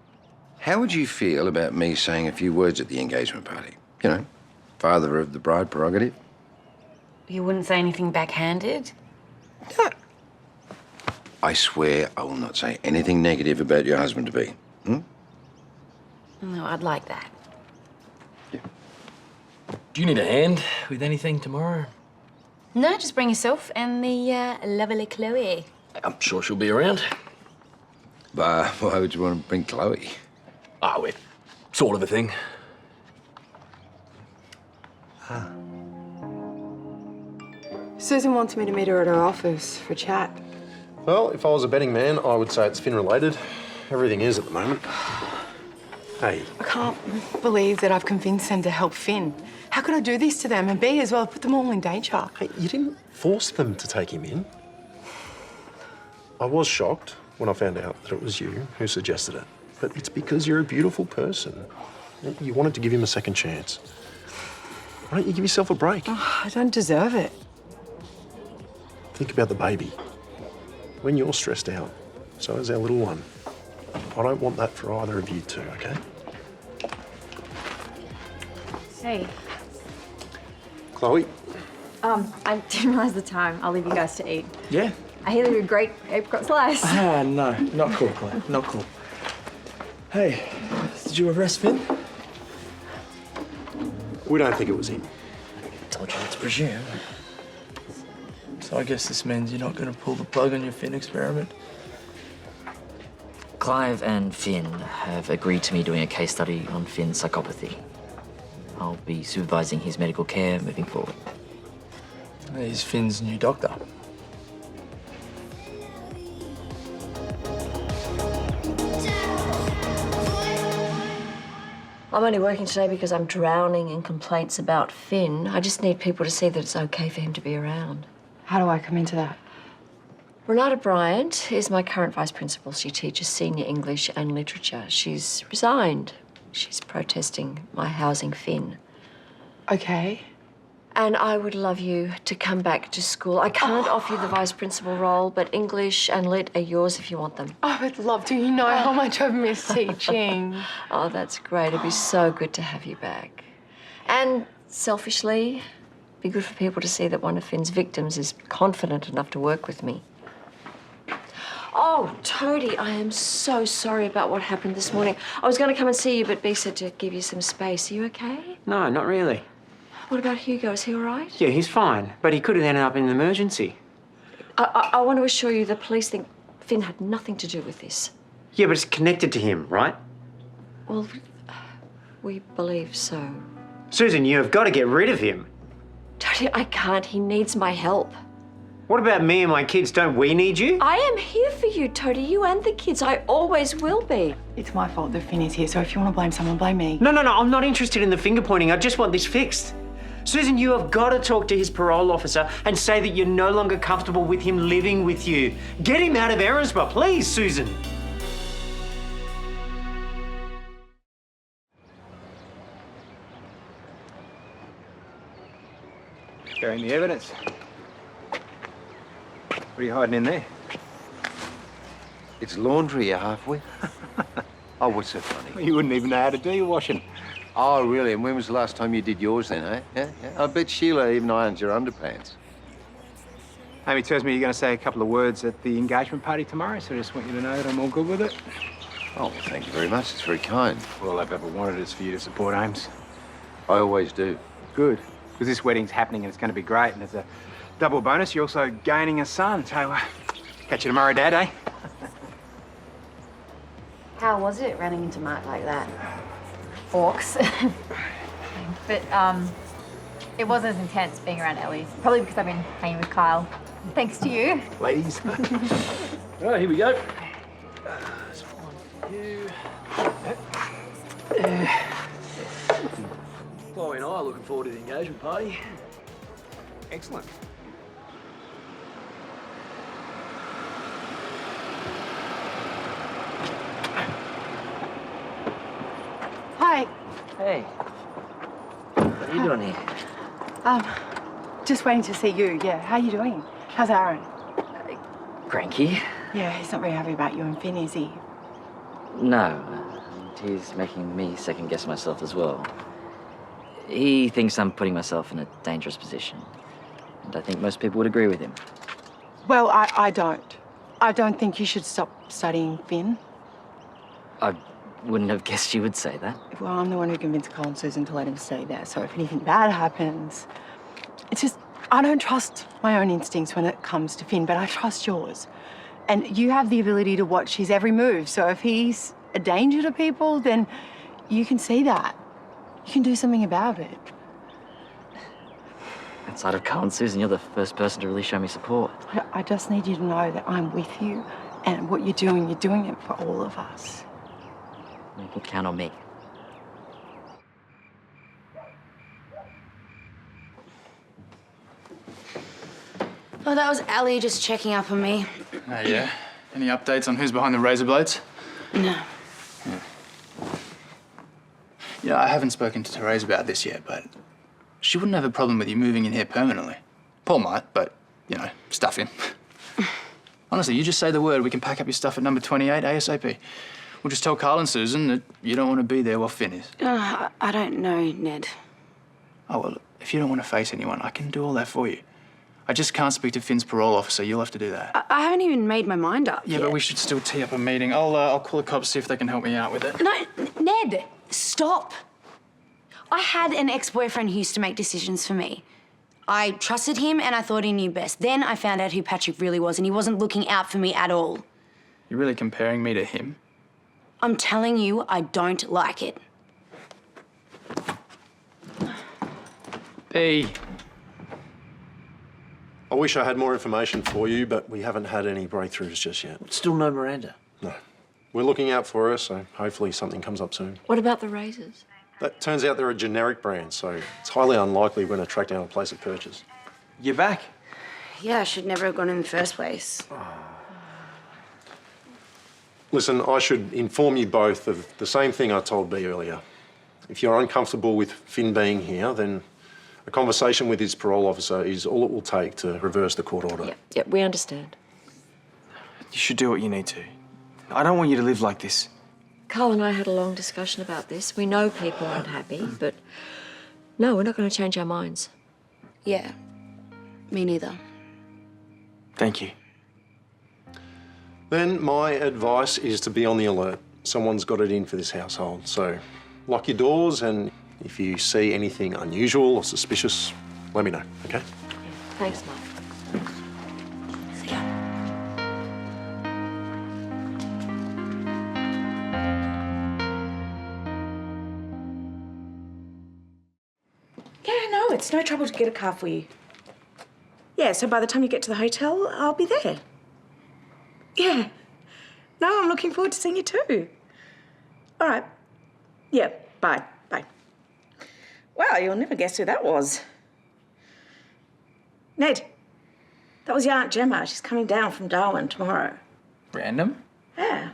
how would you feel about me saying a few words at the engagement party? You know, father of the bride prerogative. You wouldn't say anything backhanded? I swear I will not say anything negative about your husband-to-be. No, I'd like that. Do you need a hand with anything tomorrow? No, just bring yourself and the lovely Chloe. I'm sure she'll be around. But why would you want to bring Chloe? Ah, we're sort of a thing. Susan wants me to meet her at her office for chat. Well, if I was a betting man, I would say it's Finn-related. Everything is at the moment. Hey. I can't believe that I've convinced them to help Finn. How could I do this to them and B as well, put them all in danger? Hey, you didn't force them to take him in. I was shocked when I found out that it was you who suggested it. But it's because you're a beautiful person. You wanted to give him a second chance. Why don't you give yourself a break? Oh, I don't deserve it. Think about the baby. When you're stressed out, so is our little one. I don't want that for either of you two, okay? Hey. Chloe? I didn't realise the time. I'll leave you guys to eat. Yeah. I hear you a great apricot slice. Ah, no, not cool, Colette. Not cool. Hey, did you arrest Finn? We don't think it was him. Told you not to presume. So I guess this means you're not going to pull the plug on your Finn experiment? Clive and Finn have agreed to me doing a case study on Finn's psychopathy. I'll be supervising his medical care moving forward. He's Finn's new doctor. I'm only working today because I'm drowning in complaints about Finn. I just need people to see that it's okay for him to be around. How do I come into that? Renata Bryant is my current vice principal. She teaches senior English and literature. She's resigned. She's protesting my housing Finn. Okay. And I would love you to come back to school. I can't offer you the vice principal role, but English and lit are yours if you want them. I would love to. You know how much I've missed teaching. Oh, that's great. It'd be so good to have you back. And selfishly, it'd be good for people to see that one of Finn's victims is confident enough to work with me. Oh, Toadie, I am so sorry about what happened this morning. I was going to come and see you, but B said to give you some space. Are you okay? No, not really. What about Hugo? Is he all right? Yeah, he's fine, but he could have ended up in an emergency. I want to assure you the police think Finn had nothing to do with this. Yeah, but it's connected to him, right? Well, we believe so. Susan, you have got to get rid of him. Toadie, I can't. He needs my help. What about me and my kids? Don't we need you? I am here for you, Toadie. You and the kids. I always will be. It's my fault that Finn is here, so if you want to blame someone, blame me. No, I'm not interested in the finger pointing. I just want this fixed. Susan, you have got to talk to his parole officer and say that you're no longer comfortable with him living with you. Get him out of Erinsborough, please, Susan. Showing the evidence. What are you hiding in there? It's laundry, you halfway. Oh, what's so funny? You wouldn't even know how to do your washing. Oh, really? And when was the last time you did yours then, eh? Yeah. I bet Sheila even irons your underpants. Amy tells me you're going to say a couple of words at the engagement party tomorrow, so I just want you to know that I'm all good with it. Oh, well, thank you very much. It's very kind. All I've ever wanted is for you to support Ames. I always do. Good, because this wedding's happening and it's going to be great, and as a double bonus, you're also gaining a son, so catch you tomorrow, Dad, eh? How was it running into Mark like that? Orcs. But it wasn't as intense being around Ellie. Probably because I've been hanging with Kyle. Thanks to you. Ladies. All right, here we go. There's one for you. Chloe and I are looking forward to the engagement party. Excellent. Hi. Hey. What are you doing here? Just waiting to see you. Yeah, how are you doing? How's Aaron? Cranky? Yeah, he's not very happy about you and Finn, is he? No. And he's making me second-guess myself as well. He thinks I'm putting myself in a dangerous position. And I think most people would agree with him. Well, I don't. I don't think you should stop studying Finn. I wouldn't have guessed you would say that. Well, I'm the one who convinced Karl and Susan to let him stay there, so if anything bad happens... It's just, I don't trust my own instincts when it comes to Finn, but I trust yours. And you have the ability to watch his every move, so if he's a danger to people, then you can see that. You can do something about it. Outside of Karl and Susan, you're the first person to really show me support. I just need you to know that I'm with you, and what you're doing it for all of us. You can count on me. Oh, that was Ali just checking up on me. Oh, yeah? Any updates on who's behind the razor blades? No. Yeah, I haven't spoken to Terese about this yet, but she wouldn't have a problem with you moving in here permanently. Paul might, but, you know, stuff him. Honestly, you just say the word, we can pack up your stuff at number 28 ASAP. We'll just tell Karl and Susan that you don't want to be there while Finn is. I don't know, Ned. Oh, well, if you don't want to face anyone, I can do all that for you. I just can't speak to Finn's parole officer. You'll have to do that. I haven't even made my mind up Yeah, yet. but we should still tee up a meeting. I'll call the cops, see if they can help me out with it. No, Ned, stop. I had an ex-boyfriend who used to make decisions for me. I trusted him and I thought he knew best. Then I found out who Patrick really was and he wasn't looking out for me at all. You're really comparing me to him? I'm telling you, I don't like it. B. I wish I had more information for you, but we haven't had any breakthroughs just yet. Still no Miranda? No. We're looking out for her, so hopefully something comes up soon. What about the razors? That turns out they're a generic brand, so it's highly unlikely we're going to track down a place of purchase. You're back? Yeah, I should never have gone in the first place. Listen, I should inform you both of the same thing I told B earlier. If you're uncomfortable with Finn being here, then a conversation with his parole officer is all it will take to reverse the court order. Yep, we understand. You should do what you need to. I don't want you to live like this. Karl and I had a long discussion about this. We know people aren't happy, but no, we're not going to change our minds. Yeah, me neither. Thank you. Then my advice is to be on the alert. Someone's got it in for this household, so lock your doors, and if you see anything unusual or suspicious, let me know, okay? Thanks, Mike. Yeah, no, it's no trouble to get a car for you. Yeah, so by the time you get to the hotel, I'll be there. Yeah. No, I'm looking forward to seeing you too. All right. Yeah, bye. Bye. Wow, you'll never guess who that was. Ned, that was your Aunt Gemma. She's coming down from Darwin tomorrow. Random? Yeah.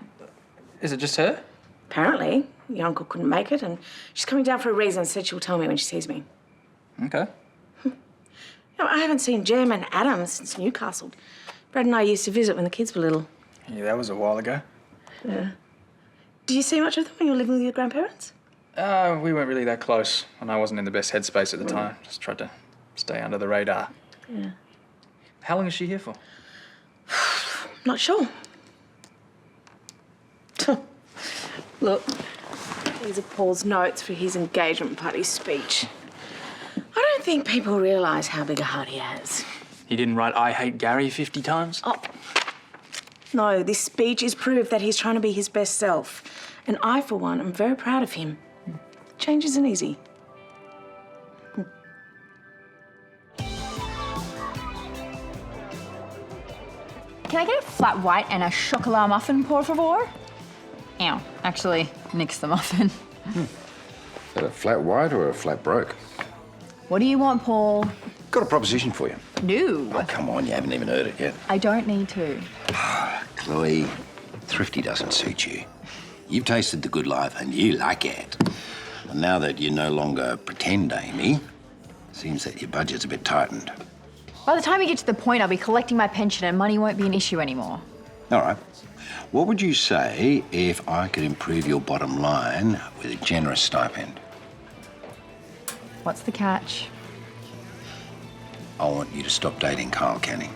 Is it just her? Apparently. Your uncle couldn't make it, and she's coming down for a reason, said she'll tell me when she sees me. Okay. No, I haven't seen Jem and Adam since Newcastle. Brad and I used to visit when the kids were little. Yeah, that was a while ago. Yeah. Did you see much of them when you were living with your grandparents? We weren't really that close, and I wasn't in the best headspace at the time. Just tried to stay under the radar. Yeah. How long is she here for? Not sure. Look, these are Paul's notes for his engagement party speech. I don't think people realise how big a heart he has. He didn't write I hate Gary 50 times? Oh. No, this speech is proof that he's trying to be his best self. And I, for one, am very proud of him. Change isn't easy. Can I get a flat white and a chocolat muffin, por favor? Ow, actually, nix the muffin. Is that a flat white or a flat broke? What do you want, Paul? Got a proposition for you. No. Oh, come on, you haven't even heard it yet. I don't need to. Chloe, thrifty doesn't suit you. You've tasted the good life and you like it. And now that you're no longer pretend Amy, seems that your budget's a bit tightened. By the time you get to the point, I'll be collecting my pension and money won't be an issue anymore. All right. What would you say if I could improve your bottom line with a generous stipend? What's the catch? I want you to stop dating Karl Canning.